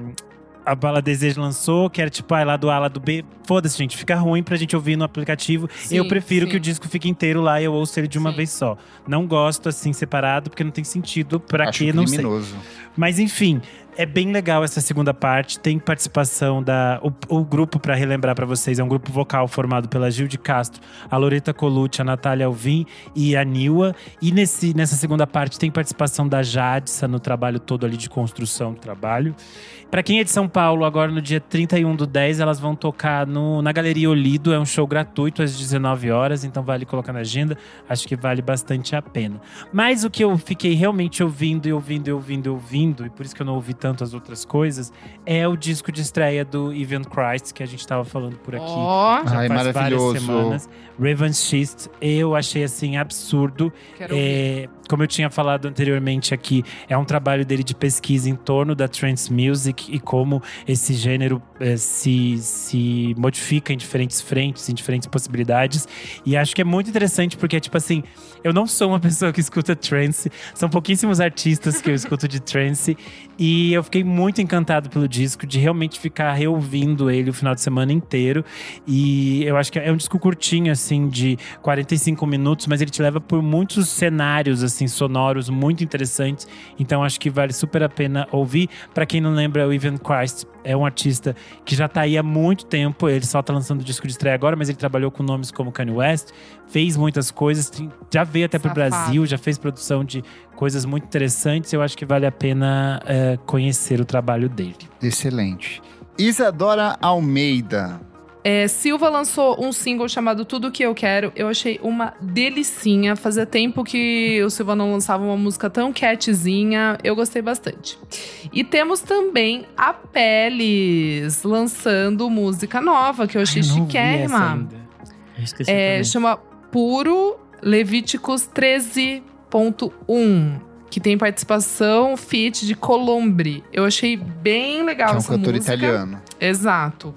Bala Desejo lançou, que era tipo, lá do A, lá do B. Foda-se, gente, fica ruim pra gente ouvir no aplicativo. Sim, eu prefiro sim. que o disco fique inteiro lá e eu ouço ele de uma Sim. vez só. Não gosto assim, separado, porque não tem sentido. Pra Acho quê? Não sei. criminoso. Mas enfim, é bem legal essa segunda parte. Tem participação o grupo, pra relembrar pra vocês, é um grupo vocal formado pela Gil de Castro, a Loreta Colucci, a Natália Alvim e a Niwa. E nessa segunda parte tem participação da Jadissa no trabalho todo ali de construção do trabalho. Pra quem é de São Paulo, agora no dia 31/10, elas vão tocar na Galeria Olido. É um show gratuito às 19 horas, então vale colocar na agenda. Acho que vale bastante a pena. Mas o que eu fiquei realmente ouvindo, e por isso que eu não ouvi tanto as outras coisas, é o disco de estreia do Evan Christ, que a gente tava falando por aqui. Ó, Já Ai, faz várias maravilhoso. semanas. Revanchist, eu achei assim absurdo. quero ouvir. Como eu tinha falado anteriormente aqui, é um trabalho dele de pesquisa em torno da trance music e como esse gênero se modifica em diferentes frentes, em diferentes possibilidades. E acho que é muito interessante porque, tipo assim, eu não sou uma pessoa que escuta trance, são pouquíssimos artistas que eu escuto de trance. E eu fiquei muito encantado pelo disco, de realmente ficar reouvindo ele o final de semana inteiro. E eu acho que é um disco curtinho, assim, de 45 minutos, mas ele te leva por muitos cenários, assim, sonoros muito interessantes. Então acho que vale super a pena ouvir. Pra quem não lembra, o Evan Christ é um artista que já tá aí há muito tempo. Ele só tá lançando o disco de estreia agora, mas ele trabalhou com nomes como Kanye West, fez muitas coisas, já veio até pro Safado. Brasil, já fez produção de coisas muito interessantes. Eu acho que vale a pena conhecer o trabalho dele. Excelente. Isadora Almeida. Silva lançou um single chamado Tudo Que Eu Quero. Eu achei uma delicinha. Fazia tempo que o Silva não lançava uma música tão catzinha. Eu gostei bastante. E temos também a Peles lançando música nova, que eu achei Eu não vi essa chiquérrima. ainda. Eu esqueci também. Chama Puro Levíticos 13.1. Que tem participação feat de Colombre. Eu achei bem legal Que é um essa cantor música. italiano. Exato.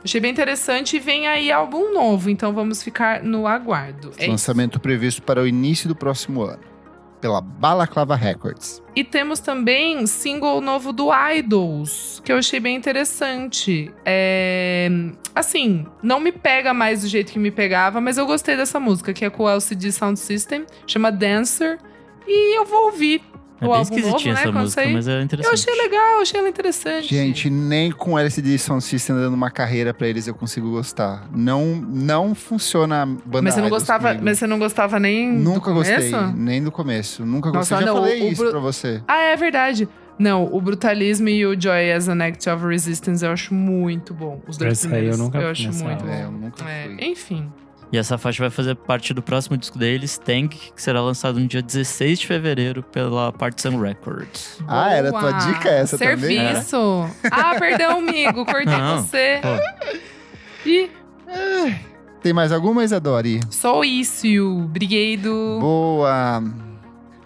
Achei bem interessante e vem aí álbum novo, então vamos ficar no aguardo. É isso. Lançamento previsto para o início do próximo ano. Pela Balaclava Records. E temos também single novo do Idols, que eu achei bem interessante. Assim, não me pega mais do jeito que me pegava, mas eu gostei dessa música, que é com o LCD Sound System, chama Dancer. E eu vou ouvir É o bem álbum novo, esquisitinha né? essa Quando música, sair. mas é interessante. Eu achei legal, achei ela interessante. Gente, nem com LCD Sound System dando uma carreira pra eles eu consigo gostar. Não funciona a banda mas você não Idols gostava, comigo. mas você não gostava nem do Nunca gostei, começo? nem do começo. Nunca Nossa, gostei. Já não, falei o isso pra você. Ah, é verdade. Não, o Brutalismo e o Joy as an Act of Resistance eu acho muito bom. Os dois Essa aí primeiros eu nunca fui acho nessa muito aula. bom. Eu nunca fui. Enfim. E essa faixa vai fazer parte do próximo disco deles, Tank, que será lançado no dia 16 de fevereiro pela Partisan Records. Ah, era tua Boa. dica essa também? Serviço. Ah, perdão, amigo. Cortei Não, você. pô. Ih, Tem mais alguma, Isadori? só isso. Obrigado. Boa.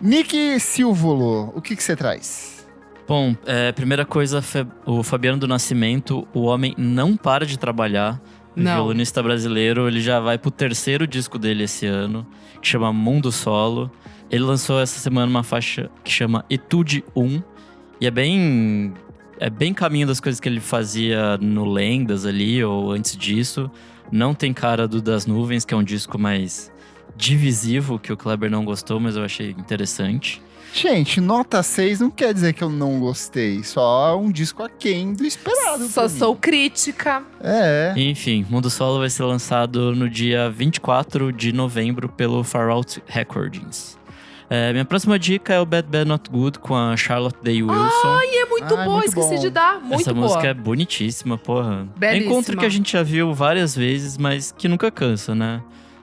Nick Silvolo, o que você traz? Bom, primeira coisa, o Fabiano do Nascimento, o homem não para de trabalhar. Não. Violonista brasileiro, ele já vai pro terceiro disco dele esse ano, que chama Mundo Solo. Ele lançou essa semana uma faixa que chama Etude 1. E é bem caminho das coisas que ele fazia no Lendas ali, ou antes disso. Não tem cara do Das Nuvens, que é um disco mais divisivo, que o Kleber não gostou, mas eu achei interessante. Gente, nota 6 não quer dizer que eu não gostei. Só um disco aquém do esperado. Só pra mim. sou crítica. É. Enfim, Mundo Solo vai ser lançado no dia 24 de novembro pelo Far Out Recordings. Minha próxima dica é o Bad Bad Not Good, com a Charlotte Day Wilson. E é muito Ai, boa, muito esqueci bom. de dar. Muito Essa boa. música é bonitíssima, porra. É Belíssima. encontro que a gente já viu várias vezes, mas que nunca cansa, né?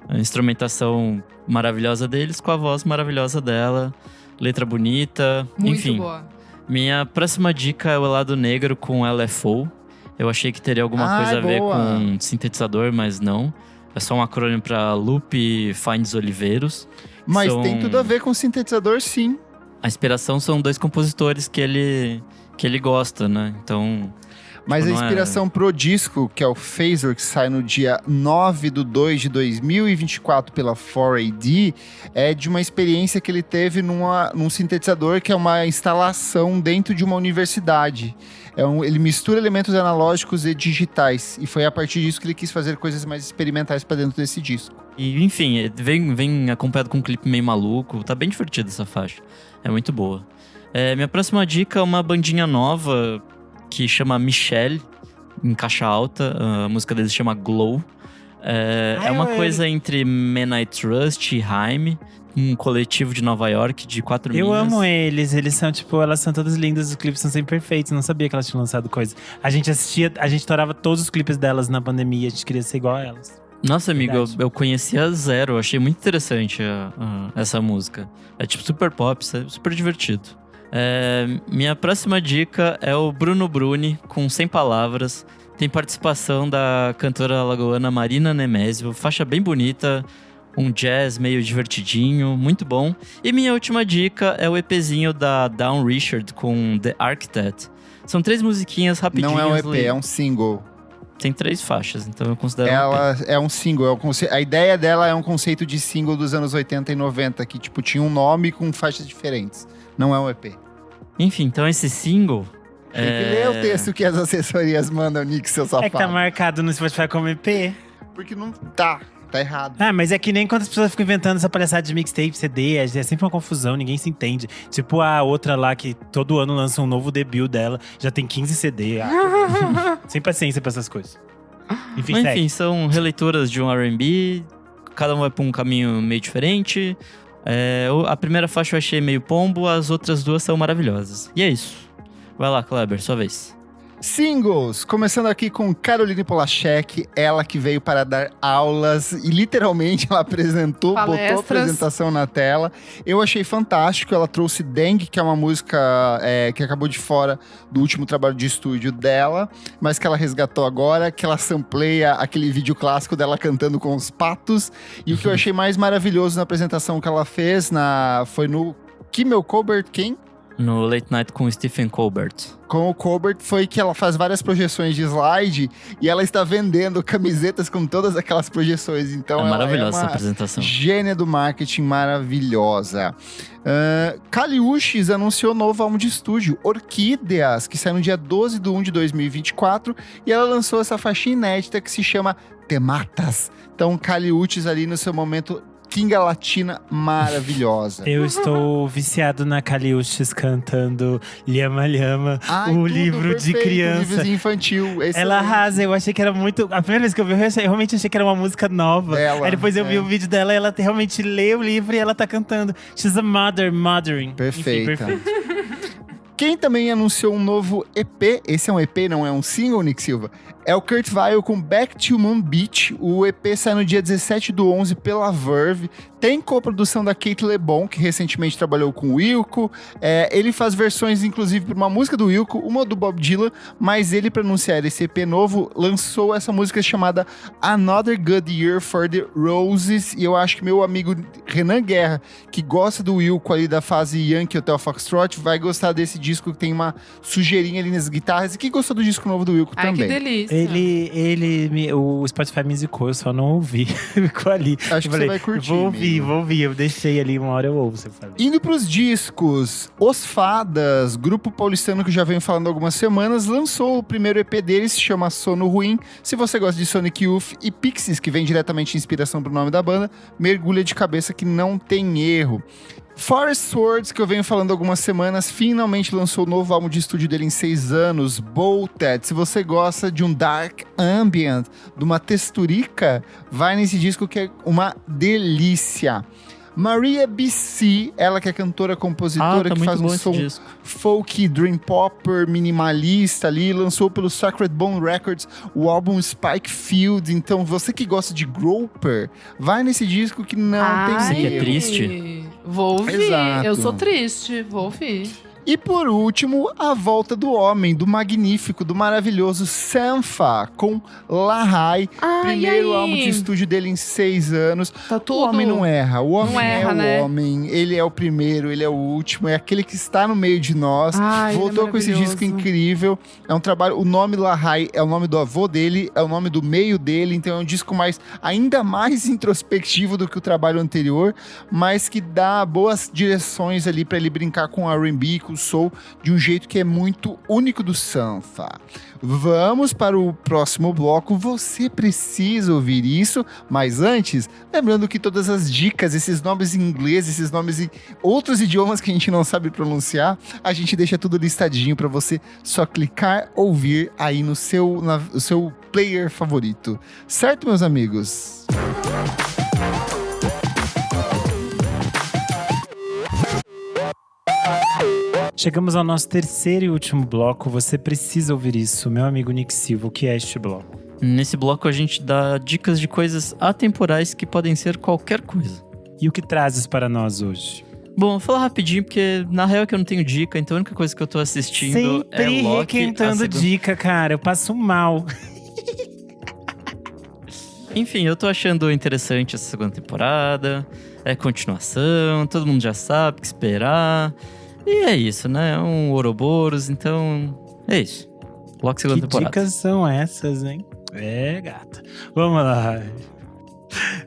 A instrumentação maravilhosa deles com a voz maravilhosa dela. Letra bonita, Muito enfim. boa. Minha próxima dica é o Lado Negro com LFO. Eu achei que teria alguma coisa a ver boa. com sintetizador, mas não. É só um acrônimo para Lupe Fines Oliveiros. Mas São- tem tudo a ver com sintetizador, sim. A inspiração são dois compositores que ele gosta, né? Então, Mas Tipo, a não é- inspiração pro disco, que é o Phasor, que sai no dia 9/2/2024 pela 4AD, é de uma experiência que ele teve num sintetizador que é uma instalação dentro de uma universidade. Ele mistura elementos analógicos e digitais. E foi a partir disso que ele quis fazer coisas mais experimentais para dentro desse disco. e, enfim, vem acompanhado com um clipe meio maluco. Tá bem divertido essa faixa. É muito boa. Minha próxima dica é uma bandinha nova que chama Michelle, em caixa alta. A música deles chama Glow. É uma coisa entre Men I Trust e Haim, um coletivo de Nova York de 4 Eu minas. amo eles são, tipo, elas são todas lindas, os clipes são sempre perfeitos. Não sabia que elas tinham lançado coisa. A gente torava todos os clipes delas na pandemia, a gente queria ser igual a elas. Nossa, amigo, Verdade. eu conhecia zero. Eu achei muito interessante essa música. É tipo super pop, super divertido. Minha próxima dica é o Bruno Bruni, com 100 palavras. Tem participação da cantora alagoana Marina Nemésio, faixa bem bonita, um jazz meio divertidinho, muito bom. E minha última dica é o EPzinho da Dawn Richard com The Architect. São 3 musiquinhas rapidinhas. Não é um EP, é um single. Tem 3 faixas, então eu considero Ela é um single. A ideia dela é um conceito de single dos anos 80 e 90, que tipo tinha um nome com faixas diferentes. Não é um EP. Enfim, então esse single... Tem que ler o texto que as assessorias mandam, Nick, seu safado. É que tá marcado no Spotify como EP. Porque não tá errado. Ah, mas é que nem quando as pessoas ficam inventando essa palhaçada de mixtape, CD, é sempre uma confusão, ninguém se entende. Tipo a outra lá que todo ano lança um novo debut dela, já tem 15 CD. Sem paciência pra essas coisas. Enfim, Mas, segue. enfim, são releituras de um R&B, cada um vai pra um caminho meio diferente. A primeira faixa eu achei meio pombo, as outras 2 são maravilhosas. E é isso. Vai lá, Kleber, sua vez. Singles, começando aqui com Caroline Polachek, ela que veio para dar aulas e literalmente ela apresentou, botou a apresentação na tela. Eu achei fantástico, ela trouxe Dengue, que é uma música que acabou de fora do último trabalho de estúdio dela, mas que ela resgatou agora, que ela sampleia aquele vídeo clássico dela cantando com os patos. E o que eu achei mais maravilhoso na apresentação que ela fez foi no Kimmel Colbert King? No Late Night com Stephen Colbert. Com o Colbert foi que ela faz várias projeções de slide e ela está vendendo camisetas com todas aquelas projeções. Então ela maravilhosa é essa uma apresentação. Gênia do marketing maravilhosa. Kali Uchis anunciou novo álbum de estúdio, Orquídeas, que sai no dia 12/1 de 2024. E ela lançou essa faixa inédita que se chama Te Matas. Então Kali Uchis ali no seu momento Kinga Latina maravilhosa. Eu estou viciado na Caliuches cantando Lhama Lhama, Tudo livro de perfeito, criança. livrozinho infantil. Ela arrasa, eu achei que era muito... A primeira vez que eu vi, eu realmente achei que era uma música nova. Dela, Aí depois eu vi o vídeo dela e ela realmente lê o livro e ela tá cantando. She's a mothering. Perfeita. Enfim, perfeito. Quem também anunciou um novo EP, esse é um EP, não é um single, Nick Silva, é o Kurt Vile com Back to Moon Beach. O EP sai no dia 17/11 pela Verve. Tem coprodução da Kate LeBon, que recentemente trabalhou com o Wilco. Ele faz versões, inclusive, para uma música do Wilco, uma do Bob Dylan, mas ele, para anunciar esse EP novo, lançou essa música chamada Another Good Year for the Roses. E eu acho que meu amigo Renan Guerra, que gosta do Wilco ali da fase Yankee Hotel Foxtrot, vai gostar desse disco que tem uma sujeirinha ali nas guitarras. E que gostou do disco novo do Wilco também. Que delícia. O Spotify me zicou, eu só não ouvi. Ficou ali. Acho que você vai curtir. Vou ouvir. Eu deixei ali, uma hora eu ouvo, você fala. Indo pros discos, Os Fadas, grupo paulistano que já venho falando há algumas semanas, lançou o primeiro EP deles, se chama Sono Ruim. Se você gosta de Sonic Youth e Pixies, que vem diretamente de inspiração pro nome da banda, mergulha de cabeça que não tem erro. Forest Swords, que eu venho falando há algumas semanas, finalmente lançou o novo álbum de estúdio dele em 6 anos, Bolted. Se você gosta de um dark ambient, de uma texturica, vai nesse disco que é uma delícia. Maria B.C., ela que é cantora, compositora, tá que muito faz um bom esse som disco. folk, dream popper, minimalista ali, lançou pelo Sacred Bone Records o álbum Spike Field. Então, você que gosta de Groper, vai nesse disco que não tem Você que é erro. triste? Vou ouvir. Exato. Eu sou triste, vou ouvir. E por último, a volta do homem, do magnífico, do maravilhoso Sampha, com Lahai. Primeiro álbum de estúdio dele em 6 anos. Tá tudo. O homem não erra, o homem Não erra, é o né? homem. Ele é o primeiro, ele é o último, é aquele que está no meio de nós. Ai, Voltou ele é com esse maravilhoso. disco incrível. É um trabalho, o nome Lahai é o nome do avô dele, é o nome do meio dele, então é um disco ainda mais introspectivo do que o trabalho anterior, mas que dá boas direções ali para ele brincar com R&B, com o soul, de um jeito que é muito único do Sampha. Vamos para o próximo bloco. Você precisa ouvir isso, mas antes, lembrando que todas as dicas, esses nomes em inglês, esses nomes em outros idiomas que a gente não sabe pronunciar, a gente deixa tudo listadinho para você só clicar, ouvir aí no seu player favorito. Certo, meus amigos? Chegamos ao nosso terceiro e último bloco. Você precisa ouvir isso, meu amigo Nick Silva. O que é este bloco? Nesse bloco a gente dá dicas de coisas atemporais que podem ser qualquer coisa. E o que trazes para nós hoje? Bom, vou falar rapidinho, porque na real é que eu não tenho dica, então a única coisa que eu tô assistindo Sempre é Loki. requentando dica, cara. Eu passo mal. Enfim, eu tô achando interessante essa segunda temporada. É continuação, todo mundo já sabe o que esperar. E é isso, né? É um Ouroboros, então é isso. Loki segunda Que temporada. dicas são essas, hein? É, gata. Vamos lá.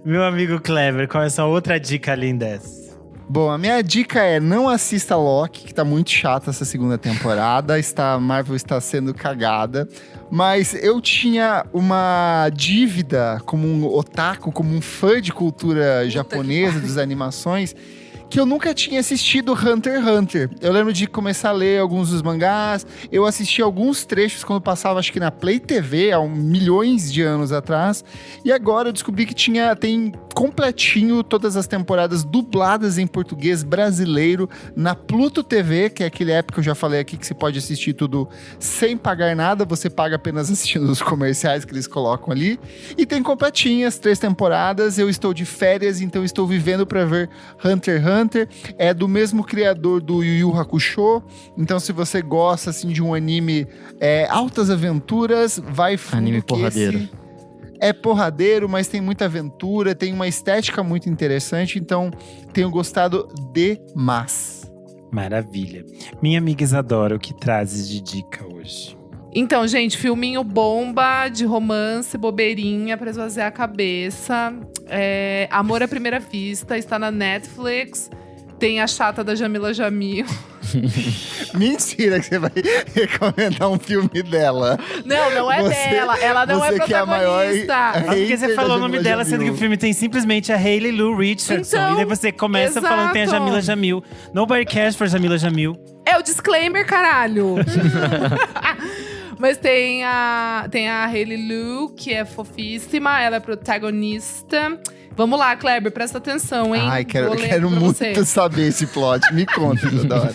Meu amigo Kleber, qual é a sua outra dica além dessa? Bom, a minha dica é não assista Loki, que tá muito chata essa segunda temporada. Marvel está sendo cagada. Mas eu tinha uma dívida como um otaku, como um fã de cultura japonesa, das animações, que eu nunca tinha assistido Hunter x Hunter. Eu lembro de começar a ler alguns dos mangás. Eu assisti alguns trechos quando passava, acho que na Play TV, há milhões de anos atrás. E agora eu descobri que tem completinho todas as temporadas dubladas em português brasileiro na Pluto TV, que é aquele app que eu já falei aqui que você pode assistir tudo sem pagar nada. Você paga apenas assistindo os comerciais que eles colocam ali. E tem completinhas, 3 temporadas. Eu estou de férias, então estou vivendo para ver Hunter x Hunter. É do mesmo criador do Yu Yu Hakusho. Então, se você gosta assim, de um anime altas aventuras, vai fundo. Anime porradeiro. É porradeiro, mas tem muita aventura, tem uma estética muito interessante. Então, tenho gostado demais. Maravilha. Minha amiga Isadora, o que trazes de dica hoje? Então, gente, filminho bomba de romance, bobeirinha pra esvaziar a cabeça. Amor à Primeira Vista, está na Netflix. Tem a chata da Jamila Jamil. Mentira que você vai recomendar um filme dela. Não é dela. Ela não é você que é a maior protagonista. Porque você hater falou da o nome Jamila dela, sendo que Jamil. o filme tem simplesmente a Hailey Lou Richardson. Então, e daí você começa falando que tem a exato. Jamila Jamil. Nobody cares for Jamila Jamil. É o disclaimer, caralho. Mas tem a Hailey Lou, que é fofíssima. Ela é protagonista. Vamos lá, Kleber, presta atenção, hein? Ai, Vou ler quero pra muito você. saber esse plot. Me conta, Isadora.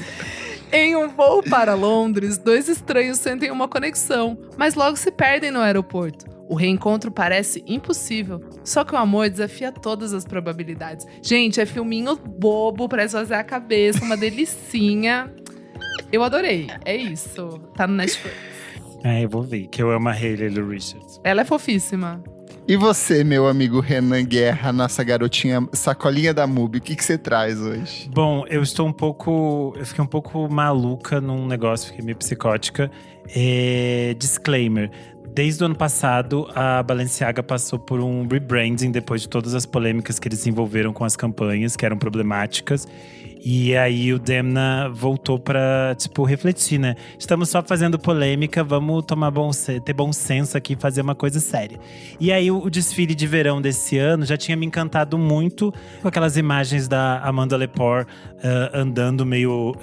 Em um voo para Londres, 2 estranhos sentem uma conexão, mas logo se perdem no aeroporto. O reencontro parece impossível, só que o amor desafia todas as probabilidades. Gente, é filminho bobo pra esvaziar a cabeça, uma delicinha. Eu adorei, é isso. Tá no Netflix. Eu vou ver, que eu amo a Hailey Lou Richardson. Ela é fofíssima. E você, meu amigo Renan Guerra, nossa garotinha sacolinha da MUBI, o que você traz hoje? Bom, eu fiquei um pouco maluca num negócio, fiquei meio psicótica. Disclaimer. Desde o ano passado, a Balenciaga passou por um rebranding depois de todas as polêmicas que eles se envolveram com as campanhas, que eram problemáticas. E aí o Demna voltou pra, refletir, né? Estamos só fazendo polêmica, vamos ter bom senso aqui e fazer uma coisa séria. E aí o desfile de verão desse ano já tinha me encantado muito com aquelas imagens da Amanda Lepore andando meio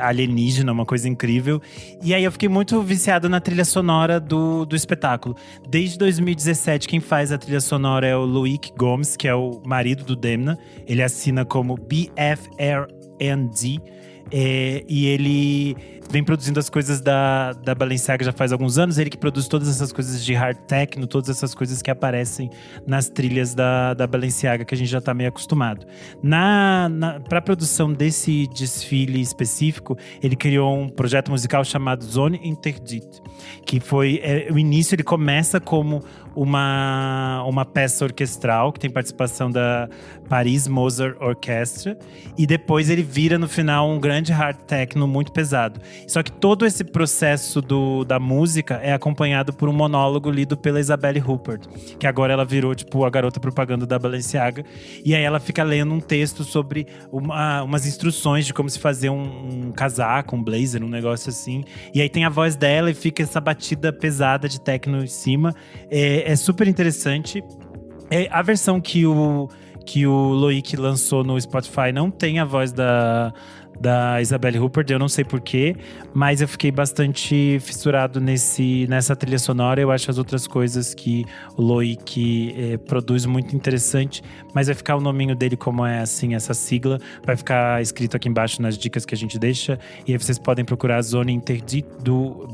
alienígena, uma coisa incrível. E aí eu fiquei muito viciado na trilha sonora do espetáculo. Desde 2017, quem faz a trilha sonora é o Loic Gomes, que é o marido do Demna. Ele assina como BFR ND, e ele vem produzindo as coisas da Balenciaga já faz alguns anos. Ele que produz todas essas coisas de hard techno, todas essas coisas que aparecem nas trilhas da Balenciaga, que a gente já tá meio acostumado. Para a produção desse desfile específico, ele criou um projeto musical chamado Zone Interdite, que foi o início. Ele começa como uma peça orquestral que tem participação da Paris Mozart Orchestra, e depois ele vira no final um grande hard techno muito pesado. Só que todo esse processo da música é acompanhado por um monólogo lido pela Isabelle Huppert, que agora ela virou a garota propaganda da Balenciaga. E aí ela fica lendo um texto sobre umas instruções de como se fazer um casaco, um blazer, um negócio assim. E aí tem a voz dela e fica essa batida pesada de techno em cima. É super interessante. A versão que o Loic lançou no Spotify não tem a voz da Isabelle Huppert, eu não sei porquê, mas eu fiquei bastante fissurado nessa trilha sonora. Eu acho as outras coisas que o Loic produz muito interessante, mas vai ficar o nominho dele como assim, essa sigla, vai ficar escrito aqui embaixo nas dicas que a gente deixa, e aí vocês podem procurar a Zone Interdite do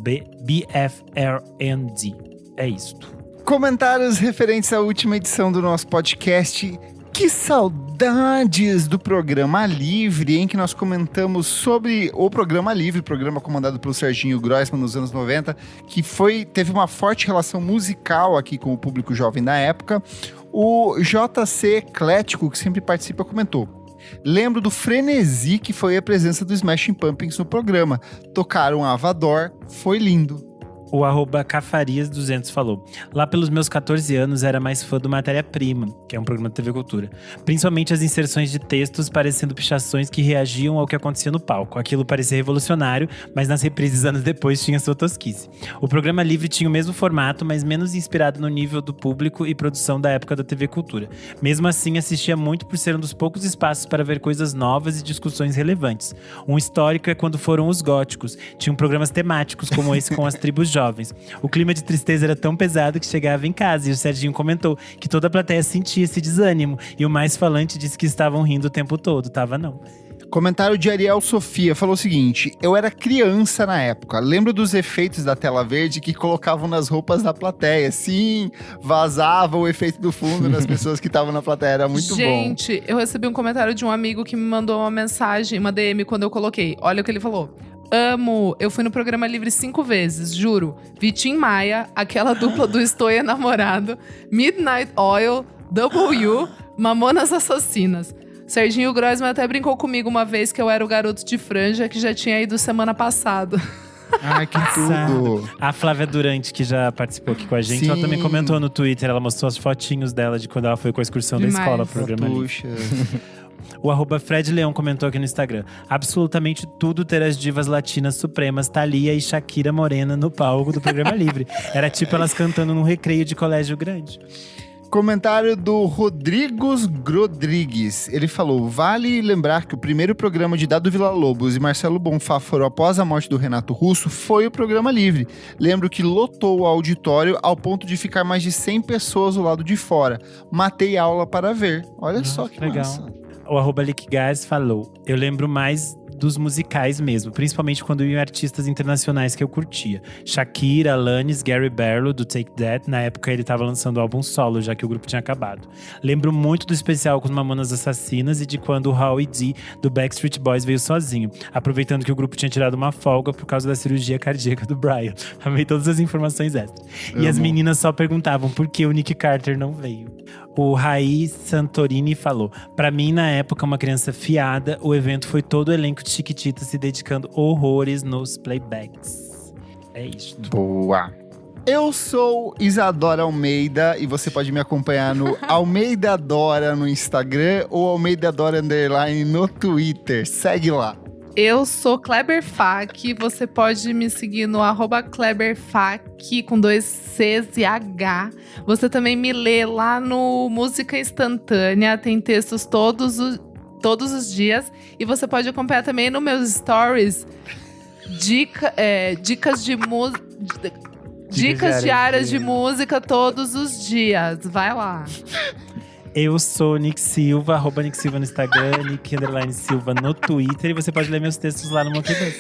BFRND. É isto. Comentários referentes à última edição do nosso podcast. Que saudades do Programa Livre, em que nós comentamos sobre o Programa Livre, programa comandado pelo Serginho Groisman nos anos 90, que teve uma forte relação musical aqui com o público jovem da época. O JC Eclético, que sempre participa, comentou: lembro do frenesi que foi a presença do Smashing Pumpkins no programa. Tocaram Avador, foi lindo. O @Cafarias200 falou: lá pelos meus 14 anos era mais fã do Matéria-Prima, que é um programa de TV Cultura. Principalmente as inserções de textos parecendo pichações que reagiam ao que acontecia no palco. Aquilo parecia revolucionário, mas nas reprises anos depois tinha sua tosquice. O Programa Livre tinha o mesmo formato, mas menos inspirado no nível do público e produção da época da TV Cultura. Mesmo assim, assistia muito por ser um dos poucos espaços para ver coisas novas e discussões relevantes. Um histórico é quando foram os góticos. Tinham programas temáticos como esse com as tribos jovens. O clima de tristeza era tão pesado que chegava em casa e o Serginho comentou que toda a plateia sentia esse desânimo e o mais falante disse que estavam rindo o tempo todo. Tava não. Comentário de Ariel Sofia, falou o seguinte: eu era criança na época, lembro dos efeitos da tela verde que colocavam nas roupas da plateia. Sim, vazava o efeito do fundo nas pessoas que estavam na plateia, era muito bom. Gente, eu recebi um comentário de um amigo que me mandou uma mensagem, uma DM, quando eu coloquei. Olha o que ele falou: amo, eu fui no Programa Livre 5 vezes, juro. Vi Tim Maia, aquela dupla do Estou Namorado, Midnight Oil, W, Mamonas Assassinas. Serginho Groisman até brincou comigo uma vez que eu era o garoto de franja que já tinha ido semana passada. Ai, que tudo! A Flávia Durante, que já participou aqui com a gente, Sim. ela também comentou no Twitter, ela mostrou as fotinhos dela de quando ela foi com a excursão Demais. da escola pro Programa Livre. Puxa. O @Fred Leão comentou aqui no Instagram: absolutamente tudo ter as divas latinas supremas Thalia e Shakira Morena no palco do Programa Livre. Era tipo elas cantando num recreio de colégio grande. Comentário do Rodrigos Rodrigues. Ele falou: vale lembrar que o primeiro programa de Dado Villa-Lobos e Marcelo Bonfá foram após a morte do Renato Russo foi o Programa Livre. Lembro que lotou o auditório ao ponto de ficar mais de 100 pessoas do lado de fora. Matei aula para ver. Olha só que legal. massa. O @LickGars falou: eu lembro mais dos musicais mesmo, principalmente quando iam artistas internacionais que eu curtia. Shakira, Alanis, Gary Barlow, do Take That. Na época ele tava lançando o álbum solo, já que o grupo tinha acabado. Lembro muito do especial com os Mamonas Assassinas e de quando o Howie D, do Backstreet Boys, veio sozinho, aproveitando que o grupo tinha tirado uma folga por causa da cirurgia cardíaca do Brian. Amei todas as informações extras. E as meninas só perguntavam por que o Nick Carter não veio. O Raí Santorini falou: pra mim, na época, uma criança fiada, o evento foi todo o elenco de Chiquititas se dedicando horrores nos playbacks. É isto. Boa. Eu sou Isadora Almeida e você pode me acompanhar no Almeida Dora no Instagram ou Almeida Dora _ no Twitter. Segue lá. Eu sou Kleber Fak, você pode me seguir no @KleberFak com 2 Cs e H. Você também me lê lá no Música Instantânea, tem textos todos os dias. E você pode acompanhar também nos meus stories dicas de música. Dicas diárias de música todos os dias. Vai lá. Eu sou Nick Silva, @Nick Silva no Instagram, Nick_Silva no Twitter. E você pode ler meus textos lá no Monkey Bus.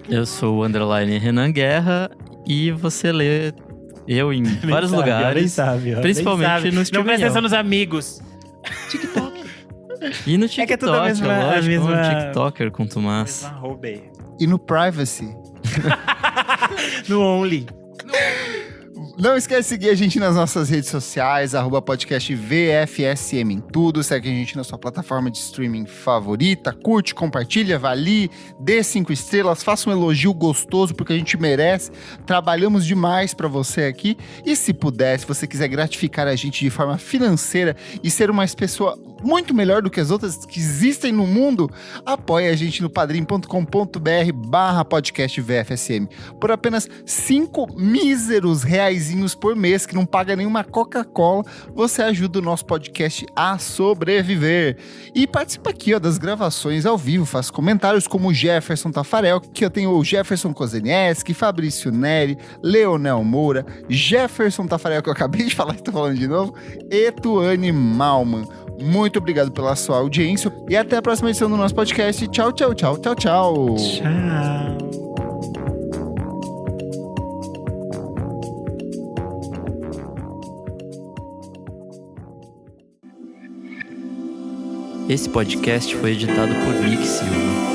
Eu sou o _Renan Guerra e você lê eu em vários lugares. Principalmente no Não presta atenção nos amigos. TikTok. E no TikTok, É que é tudo a mesma- lógico, um TikToker com Tomás. E no Privacy. No Only. Não esquece de seguir a gente nas nossas redes sociais, @podcast VFSM em tudo. Segue a gente na sua plataforma de streaming favorita. Curte, compartilha, avalie, dê 5 estrelas, faça um elogio gostoso, porque a gente merece. Trabalhamos demais pra você aqui. E se puder, se você quiser gratificar a gente de forma financeira e ser uma pessoa muito melhor do que as outras que existem no mundo, apoie a gente no padrim.com.br/podcast VFSM. Por apenas 5 míseros reaisinhos por mês, que não paga nenhuma Coca-Cola, você ajuda o nosso podcast a sobreviver. E participa aqui, ó, das gravações ao vivo, faz comentários como o Jefferson Tafarel, que eu tenho o Jefferson Kozenieski, Fabrício Neri, Leonel Moura, Jefferson Tafarel, que eu acabei de falar, que tô falando de novo, e Tuane Malman. Muito obrigado pela sua audiência e até a próxima edição do nosso podcast. Tchau, tchau, tchau, tchau, tchau. Tchau. Esse podcast foi editado por Nick Silva.